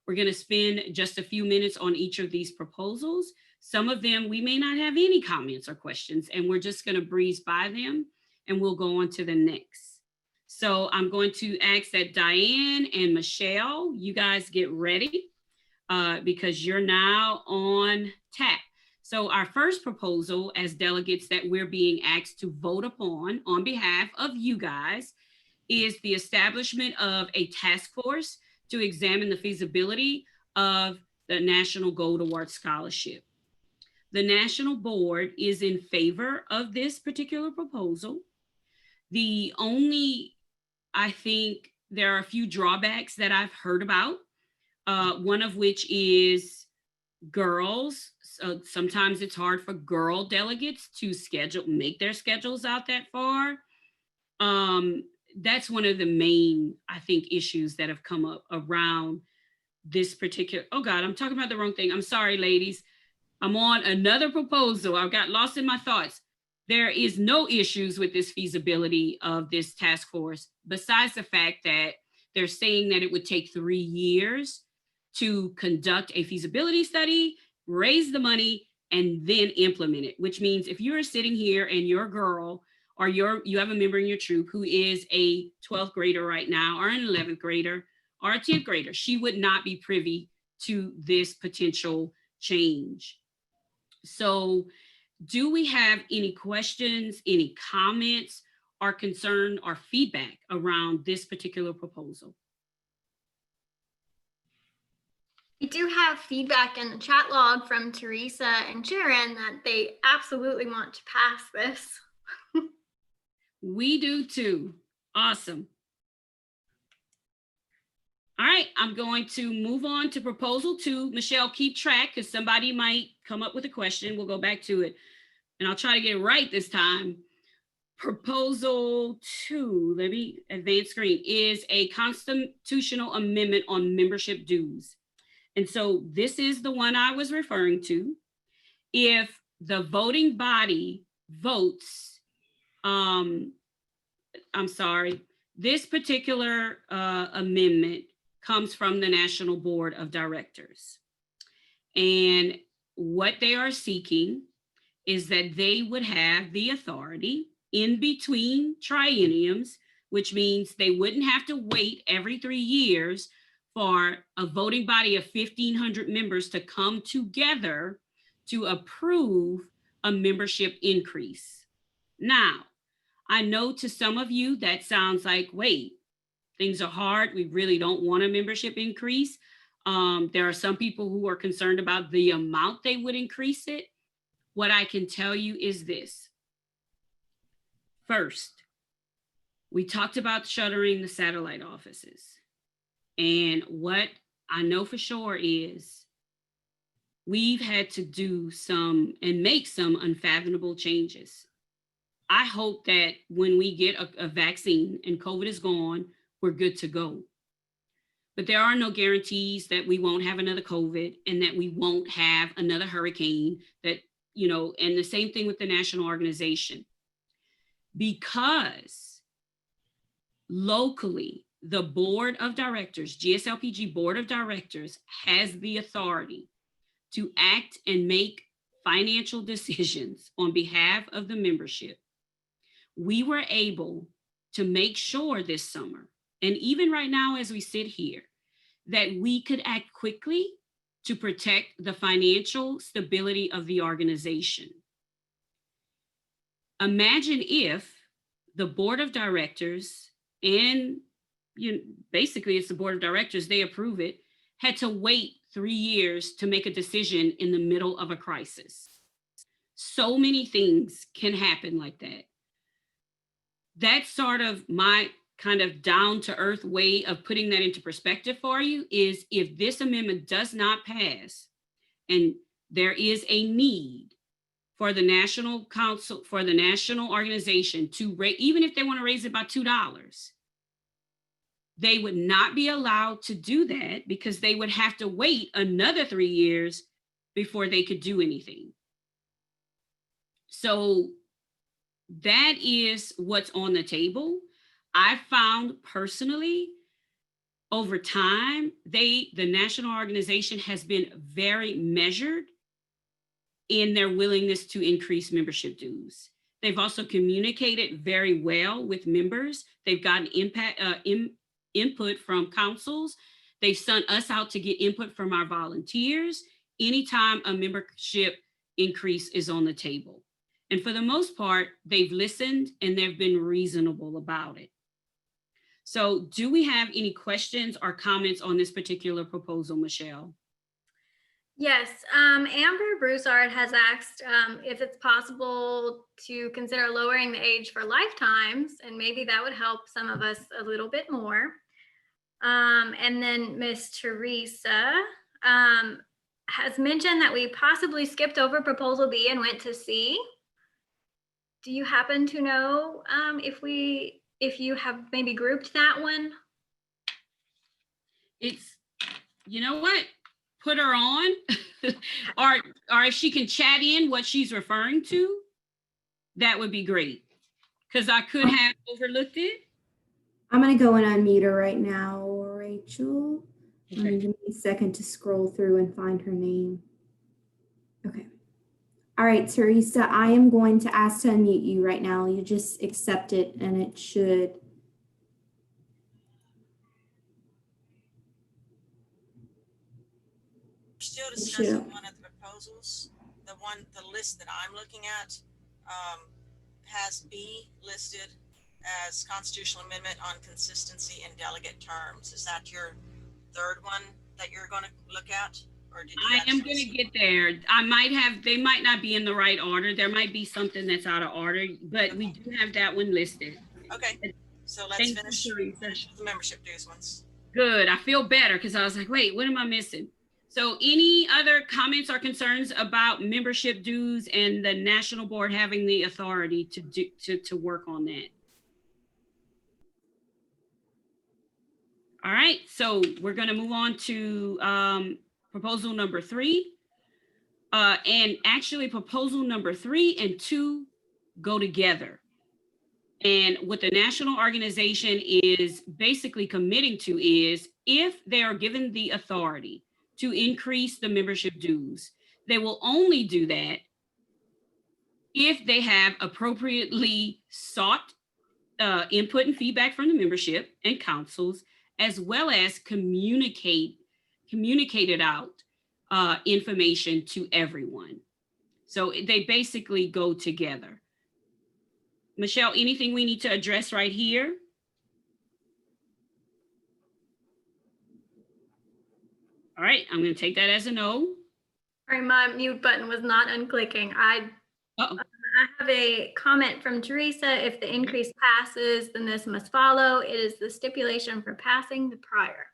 We're going to spend just a few minutes on each of these proposals. Some of them we may not have any comments or questions, and we're just going to breeze by them and we'll go on to the next. So I'm going to ask that Diane and Michelle, you guys get ready because you're now on tap. So our first proposal as delegates that we're being asked to vote upon on behalf of you guys is the establishment of a task force to examine the feasibility of the National Gold Award Scholarship. The National Board is in favor of this particular proposal. The only, I think there are a few drawbacks that I've heard about, one of which is girls. So sometimes it's hard for girl delegates to make their schedules out that far. That's one of the main, I think, issues that have come up around this particular, oh God, I'm talking about the wrong thing. I'm sorry, ladies. I'm on another proposal. I got lost in my thoughts. There is no issues with this feasibility of this task force, besides the fact that they're saying that it would take 3 years to conduct a feasibility study, raise the money, and then implement it, which means if you're sitting here and your girl or you have a member in your troop who is a 12th grader right now, or an 11th grader, or a 10th grader, she would not be privy to this potential change. So do we have any questions, any comments, or concern or feedback around this particular proposal? We do have feedback in the chat log from Teresa and Sharon that they absolutely want to pass this. We do too. Awesome. All right, I'm going to move on to proposal 2. Michelle, keep track because somebody might come up with a question. We'll go back to it and I'll try to get it right this time. Proposal 2, let me advance screen, is a constitutional amendment on membership dues. And so this is the one I was referring to. If the voting body votes, I'm sorry, This particular amendment comes from the National Board of Directors. And what they are seeking is that they would have the authority in between trienniums, which means they wouldn't have to wait every 3 years for a voting body of 1,500 members to come together to approve a membership increase. Now, I know to some of you that sounds like, wait, things are hard. We really don't want a membership increase. There are some people who are concerned about the amount they would increase it. What I can tell you is this. First, we talked about shuttering the satellite offices. And what I know for sure is we've had to do some and make some unfathomable changes. I hope that when we get a vaccine and COVID is gone, we're good to go. But there are no guarantees that we won't have another COVID and that we won't have another hurricane that, you know, and the same thing with the national organization. Because locally, the board of directors, GSLPG board of directors, has the authority to act and make financial decisions on behalf of the membership. We were able to make sure this summer, and even right now as we sit here, that we could act quickly to protect the financial stability of the organization. Imagine if the board of directors and basically it's the board of directors, they approve it, had to wait 3 years to make a decision in the middle of a crisis. So many things can happen like that. That's sort of my kind of down to earth way of putting that into perspective for you is if this amendment does not pass and there is a need for the national council, for the national organization to raise, even if they want to raise it by $2, they would not be allowed to do that because they would have to wait another 3 years before they could do anything. So that is what's on the table. I found personally over time, the national organization has been very measured in their willingness to increase membership dues. They've also communicated very well with members. They've gotten input from councils. They've sent us out to get input from our volunteers anytime a membership increase is on the table. And for the most part, they've listened and they've been reasonable about it. So do we have any questions or comments on this particular proposal, Michelle? Yes, Amber Broussard has asked if it's possible to consider lowering the age for lifetimes, and maybe that would help some of us a little bit more. And then Miss Teresa has mentioned that we possibly skipped over proposal B and went to C. Do you happen to know if you have maybe grouped that one? It's, you know what? Put her on or if she can chat in what she's referring to, that would be great. Because I could have overlooked it. I'm gonna go and unmute her right now, Rachel. Okay. Give me a second to scroll through and find her name. Okay. All right, Teresa, I am going to ask to unmute you right now. You just accept it and it should. Still discussing one of the proposals. The list that I'm looking at has B listed as constitutional amendment on consistency and delegate terms. Is that your third one that you're going to look at? Or did you I am going to get there. They might not be in the right order. There might be something that's out of order, but okay. We do have that one listed. Okay, so let's finish the membership dues ones. Good, I feel better because I was like, wait, what am I missing? So any other comments or concerns about membership dues and the national board having the authority to work on that? All right, so we're going to move on to proposal number 3. And actually proposal number 3 and 2 go together. And what the national organization is basically committing to is if they are given the authority to increase the membership dues, they will only do that if they have appropriately sought input and feedback from the membership and councils, as well as communicated out information to everyone. So they basically go together. Michelle, anything we need to address right here? All right, I'm going to take that as a no. Sorry, my mute button was not unclicking. Uh-oh. I have a comment from Teresa. If the increase passes, then this must follow. It is the stipulation for passing the prior.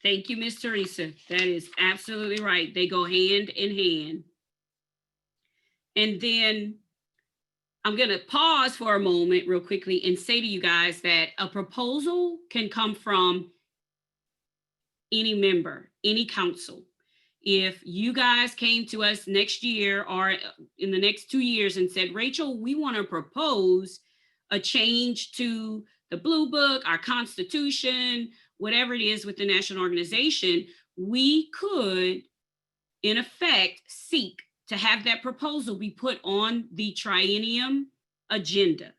Thank you, Ms. Teresa. That is absolutely right. They go hand in hand. And then I'm going to pause for a moment real quickly and say to you guys that a proposal can come from any member, any council. If you guys came to us next year or in the next 2 years and said, Rachel, we want to propose a change to the Blue Book, our Constitution, whatever it is with the national organization, we could, in effect, seek to have that proposal be put on the triennium agenda.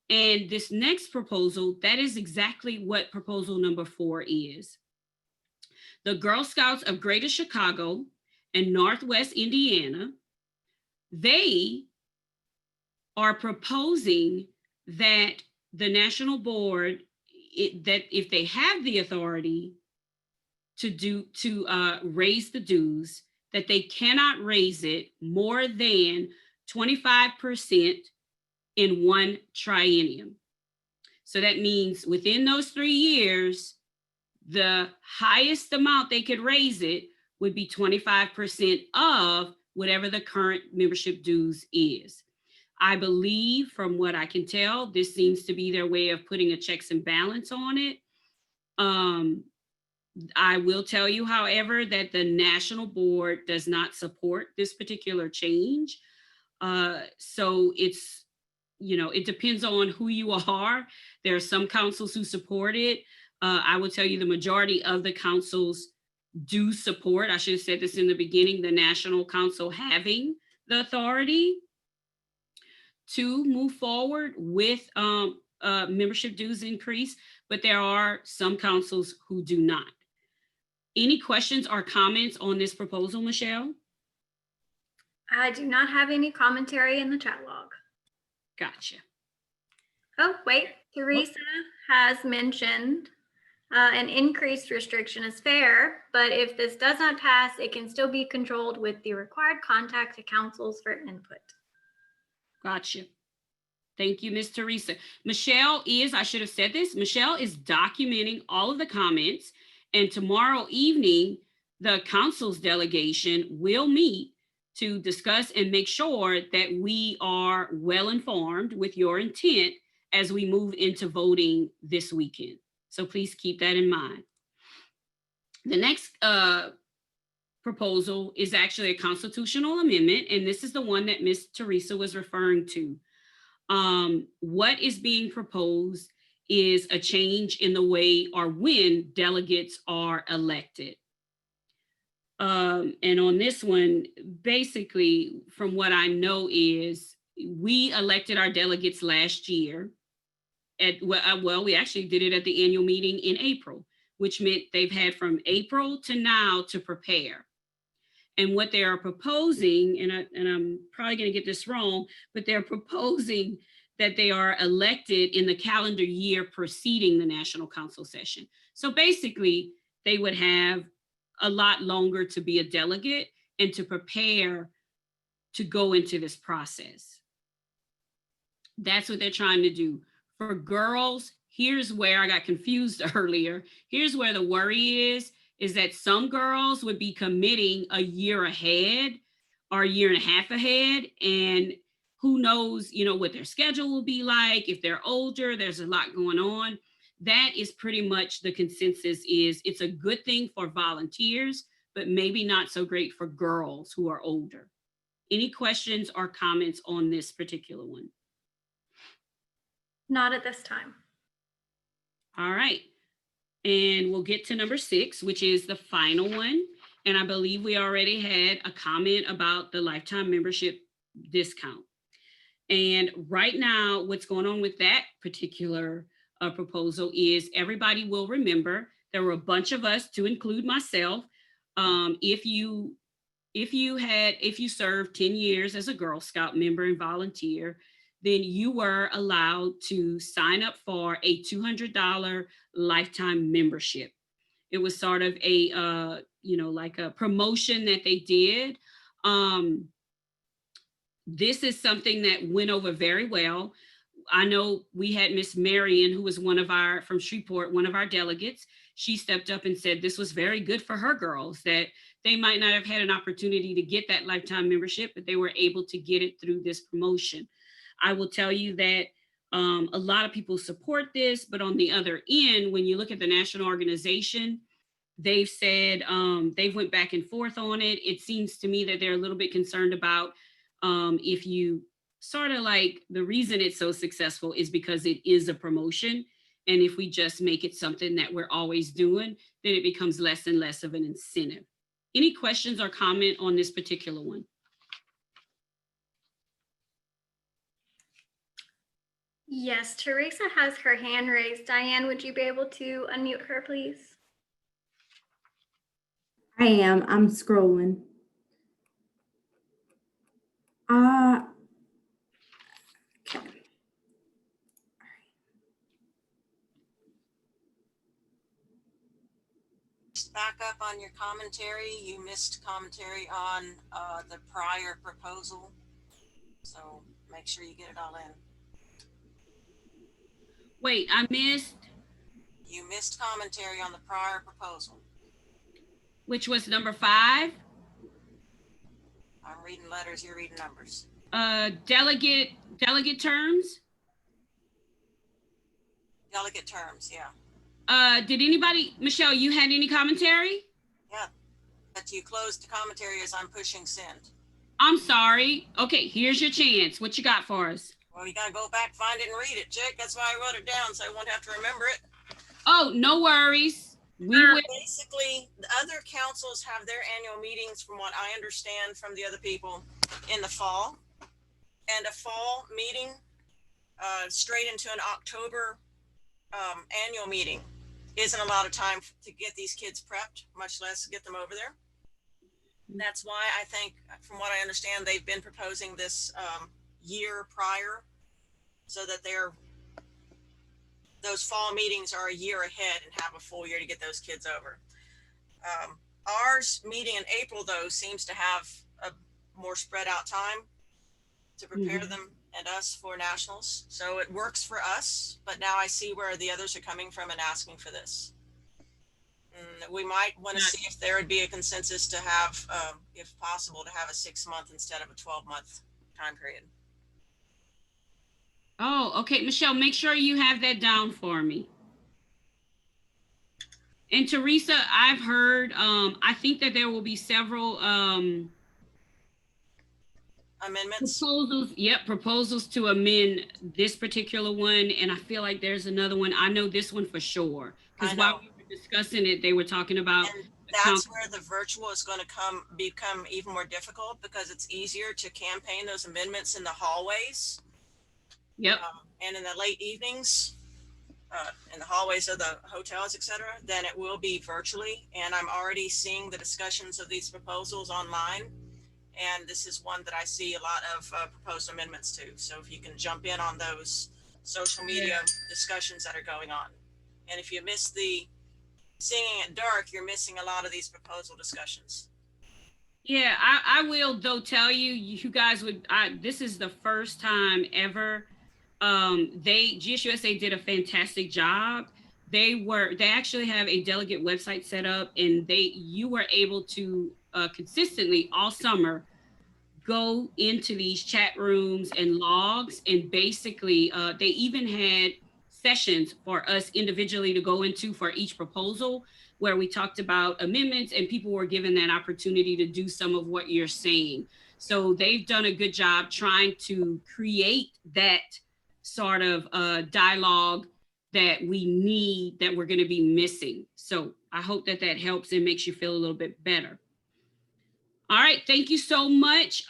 And this next proposal, that is exactly what proposal number 4 is. The Girl Scouts of Greater Chicago and Northwest Indiana, they are proposing that the national board, that if they have the authority to raise the dues, that they cannot raise it more than 25% in one triennium. So that means within those 3 years, the highest amount they could raise it would be 25% of whatever the current membership dues is. I believe, from what I can tell, this seems to be their way of putting a checks and balance on it. I will tell you, however, that the national board does not support this particular change. So it's, it depends on who you are. There are some councils who support it. I will tell you the majority of the councils do support, I should have said this in the beginning, the National Council having the authority to move forward with membership dues increase, but there are some councils who do not. Any questions or comments on this proposal, Michelle? I do not have any commentary in the chat log. Gotcha. Oh, wait, Teresa has mentioned an increased restriction is fair, but if this does not pass, it can still be controlled with the required contact to councils for input. Gotcha. Thank you, Ms. Teresa. Michelle is, I should have said this, Michelle is documenting all of the comments, and tomorrow evening, the council's delegation will meet to discuss and make sure that we are well informed with your intent as we move into voting this weekend. So please keep that in mind. The next proposal is actually a constitutional amendment, and this is the one that Ms. Teresa was referring to. What is being proposed is a change in the way or when delegates are elected. And on this one, basically, from what I know is we elected our delegates last year. We actually did it at the annual meeting in April, which meant they've had from April to now to prepare. And what they are proposing, and I'm probably going to get this wrong, but they're proposing that they are elected in the calendar year preceding the National Council session. So basically, they would have a lot longer to be a delegate and to prepare to go into this process. That's what they're trying to do. For girls, here's where I got confused earlier. Here's where the worry is that some girls would be committing a year ahead or a year and a half ahead, and who knows, what their schedule will be like. If they're older, there's a lot going on. That is pretty much the consensus is it's a good thing for volunteers, but maybe not so great for girls who are older. Any questions or comments on this particular one? Not at this time. All right. And we'll get to number 6, which is the final one. And I believe we already had a comment about the lifetime membership discount. And right now, what's going on with that particular proposal is everybody will remember there were a bunch of us, to include myself. If you served 10 years as a Girl Scout member and volunteer, then you were allowed to sign up for a $200 lifetime membership. It was sort of a, like a promotion that they did. This is something that went over very well. I know we had Miss Marion, who was from Shreveport, one of our delegates. She stepped up and said this was very good for her girls, that they might not have had an opportunity to get that lifetime membership, but they were able to get it through this promotion. I will tell you that a lot of people support this, but on the other end, when you look at the national organization, they've said they've went back and forth on it. It seems to me that they're a little bit concerned about if you sort of like, the reason it's so successful is because it is a promotion. And if we just make it something that we're always doing, then it becomes less and less of an incentive. Any questions or comment on this particular one? Yes, Teresa has her hand raised. Diane, would you be able to unmute her, please? I am. I'm scrolling. Okay. Just back up on your commentary. You missed commentary on the prior proposal. So make sure you get it all in. Wait, I missed. You missed commentary on the prior proposal. Which was number 5? I'm reading letters, you're reading numbers. Delegate terms? Delegate terms, yeah. Did anybody, Michelle, you had any commentary? Yeah, but you closed the commentary as I'm pushing send. I'm sorry. Okay, here's your chance. What you got for us? Well, you gotta go back, find it, and read it, Chick. That's why I wrote it down, so I won't have to remember it. Oh, no worries. Basically, the other councils have their annual meetings, from what I understand from the other people, in the fall. And a fall meeting straight into an October annual meeting isn't a lot of time to get these kids prepped, much less get them over there. That's why I think, from what I understand, they've been proposing this year prior, so that those fall meetings are a year ahead and have a full year to get those kids over. Ours meeting in April, though, seems to have a more spread out time to prepare them and us for nationals. So it works for us, but now I see where the others are coming from and asking for this. We might want to see if there would be a consensus to have, if possible, to have a 6-month instead of a 12-month time period. Oh, okay. Michelle, make sure you have that down for me. And Teresa, I've heard, I think that there will be several amendments. Proposals to amend this particular one. And I feel like there's another one. I know this one for sure. Because while we were discussing it, they were talking about. And that's where the virtual is going to become even more difficult, because it's easier to campaign those amendments in the hallways. Yep. And in the late evenings, in the hallways of the hotels, etc., than it will be virtually. And I'm already seeing the discussions of these proposals online. And this is one that I see a lot of proposed amendments to. So if you can jump in on those social media discussions that are going on. And if you miss the singing at dark, you're missing a lot of these proposal discussions. Yeah, I will, though, tell you, you guys would, this is the first time ever. GSUSA did a fantastic job. They actually have a delegate website set up, and you were able to consistently all summer go into these chat rooms and logs, and basically they even had sessions for us individually to go into for each proposal, where we talked about amendments, and people were given that opportunity to do some of what you're saying. So they've done a good job trying to create that sort of dialogue that we need, that we're going to be missing. So I hope that that helps and makes you feel a little bit better. All right, thank you so much.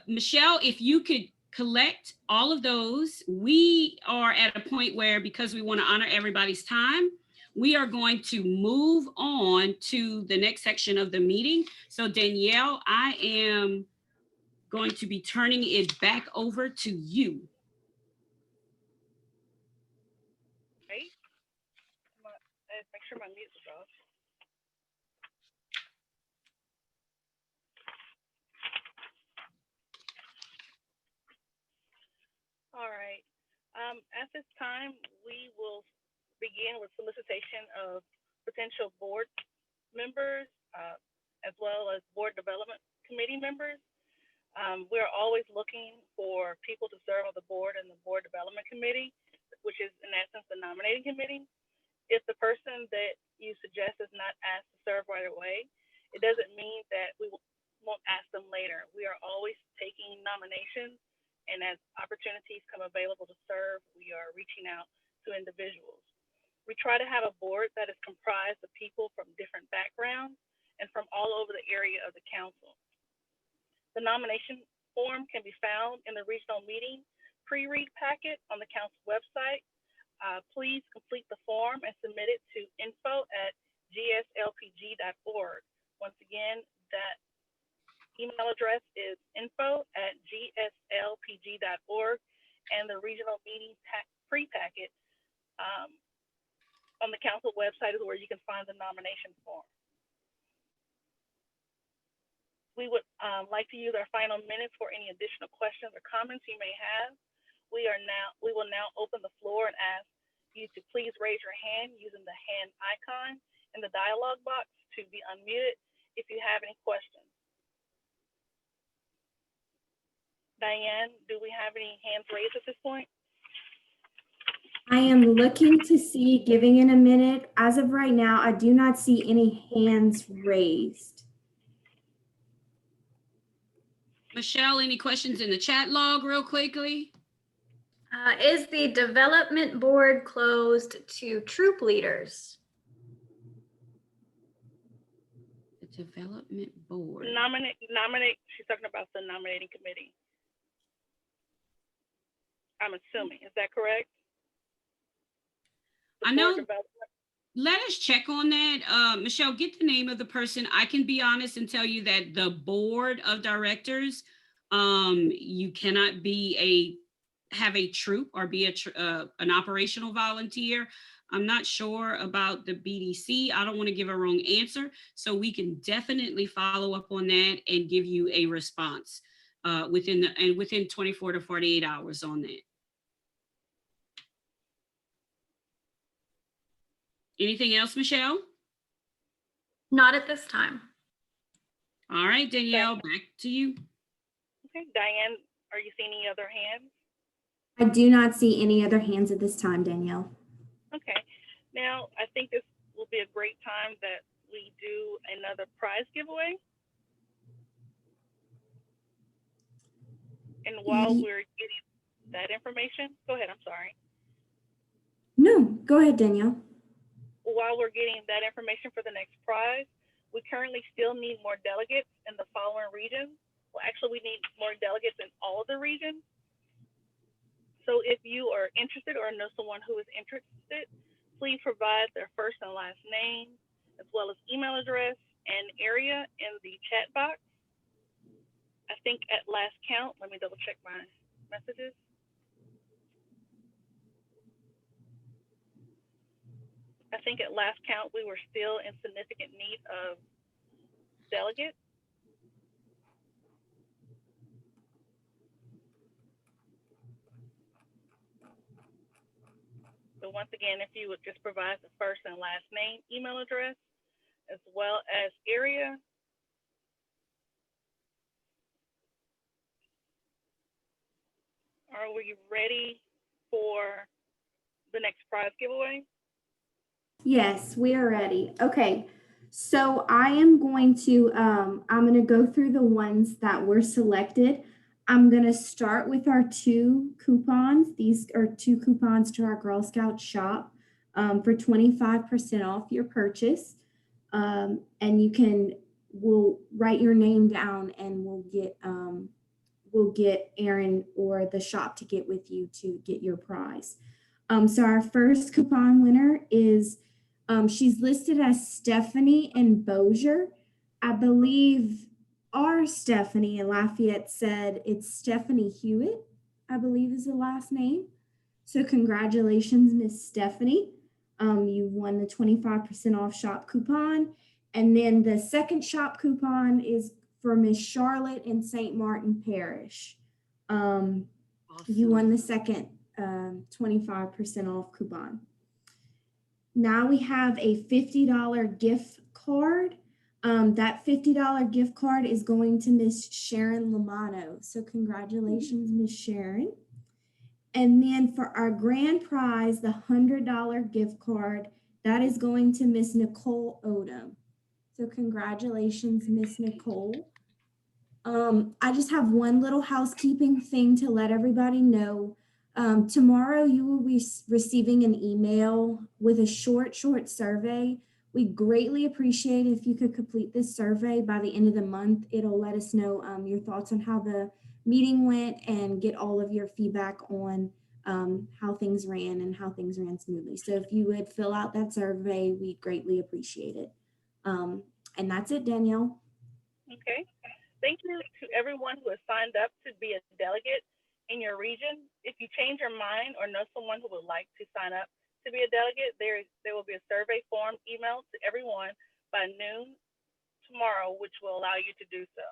Michelle, if you could collect all of those. We are at a point where, because we want to honor everybody's time, we are going to move on to the next section of the meeting. So Danielle, I am going to be turning it back over to you. Right. Make sure my mute is off. All right. At this time, we will begin with solicitation of potential board members, as well as board development committee members. We're always looking for people to serve on the board and the board development committee, which is in essence the nominating committee. If the person that you suggest is not asked to serve right away, it doesn't mean that we won't ask them later. We are always taking nominations, and as opportunities come available to serve, we are reaching out to individuals. We try to have a board that is comprised of people from different backgrounds and from all over the area of the council. The nomination form can be found in the regional meeting pre-read packet on the council website. Please complete the form and submit it to info@gslpg.org. Once again, that email address is info@gslpg.org, and the regional meeting pre-packet on the council website is where you can find the nomination form. We would like to use our final minutes for any additional questions or comments you may have. We will now open the floor and ask you to please raise your hand using the hand icon in the dialog box to be unmuted if you have any questions. Diane, do we have any hands raised at this point? I am looking to see, giving it a minute. As of right now, I do not see any hands raised. Michelle, any questions in the chat log real quickly? Is the development board closed to troop leaders? The development board. Nominate, she's talking about the nominating committee. I'm assuming, is that correct? I know, let us check on that. Michelle, get the name of the person. I can be honest and tell you that the board of directors, you cannot have a troop or be an operational volunteer. I'm not sure about the BDC. I don't want to give a wrong answer. So we can definitely follow up on that and give you a response within 24 to 48 hours on that. Anything else, Michelle? Not at this time. All right, Danielle, back to you. Okay, Diane, are you seeing any other hands? I do not see any other hands at this time, Danielle. Okay, now I think this will be a great time that we do another prize giveaway. And while we're getting that information, go ahead, I'm sorry. No, go ahead, Danielle. While we're getting that information for the next prize, we currently still need more delegates in the following regions. Well, actually, we need more delegates in all of the regions. So if you are interested or know someone who is interested, please provide their first and last name, as well as email address and area in the chat box. I think at last count, let me double check my messages. I think at last count, we were still in significant need of delegates. So once again, if you would just provide the first and last name, email address, as well as area. Are we ready for the next prize giveaway? Yes, we are ready. Okay, so I am going to go through the ones that were selected. I'm going to start with our 2 coupons. These are 2 coupons to our Girl Scout shop for 25% off your purchase. And we'll write your name down and we'll get Erin or the shop to get with you to get your prize. So our first coupon winner is, she's listed as Stephanie and Bossier. I believe our Stephanie in Lafayette said it's Stephanie Hewitt, I believe is the last name. So congratulations, Miss Stephanie. You won the 25% off shop coupon. And then the second shop coupon is for Miss Charlotte in St. Martin Parish. You won the second 25% off coupon. Now we have a $50 gift card. That $50 gift card is going to Miss Sharon Lamano. So congratulations, Miss Sharon. And then for our grand prize, the $100 gift card, that is going to Miss Nicole Odom. So congratulations, Miss Nicole. I just have one little housekeeping thing to let everybody know. Tomorrow you will be receiving an email with a short survey. We greatly appreciate if you could complete this survey by the end of the month. It'll let us know your thoughts on how the meeting went and get all of your feedback on how things ran and how things ran smoothly. So if you would fill out that survey, we'd greatly appreciate it. And that's it, Danielle. Okay. Thank you to everyone who has signed up to be a delegate in your region. If you change your mind or know someone who would like to sign up to be a delegate, there will be a survey form emailed to everyone by noon tomorrow, which will allow you to do so.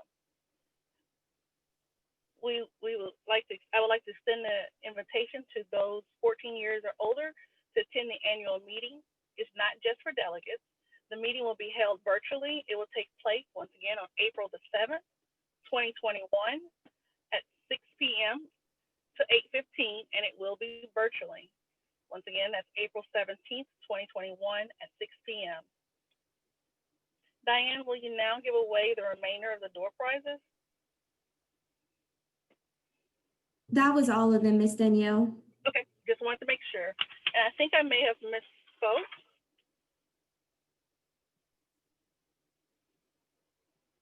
I would like to extend the invitation to those 14 years or older to attend the annual meeting. It's not just for delegates. The meeting will be held virtually. It will take place once again on April the 7th, 2021 at 6 p.m. to 8:15, and it will be virtually. Once again, that's April 17th, 2021 at 6 p.m. Diane, will you now give away the remainder of the door prizes? That was all of them, Miss Danielle. Okay, just wanted to make sure. And I think I may have misspoke.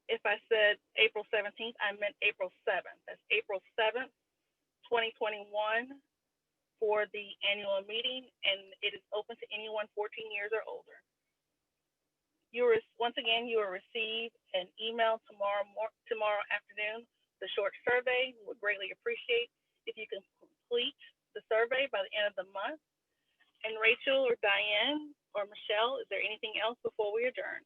If I said April 17th, I meant April 7th. That's April 7th, 2021 for the annual meeting, and it is open to anyone 14 years or older. Once again, you will receive an email tomorrow afternoon, the short survey. We would greatly appreciate if you can complete the survey by the end of the month. And Rachel or Diane or Michelle, is there anything else before we adjourn?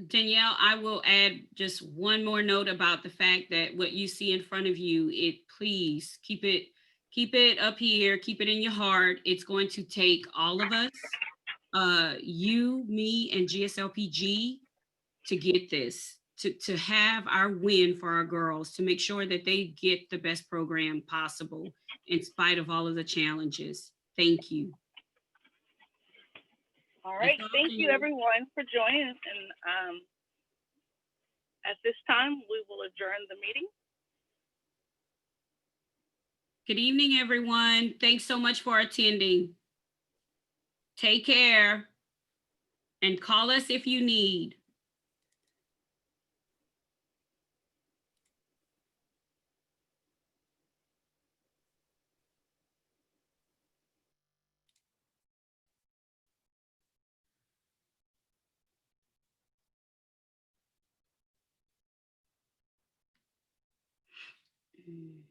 Danielle, I will add just one more note about the fact that what you see in front of you, please keep it up here, keep it in your heart. It's going to take all of us, you, me, and GSLPG to get this, to have our win for our girls, to make sure that they get the best program possible in spite of all of the challenges. Thank you. All right, thank you everyone for joining us, and at this time, we will adjourn the meeting. Good evening, everyone. Thanks so much for attending. Take care and call us if you need. Mm.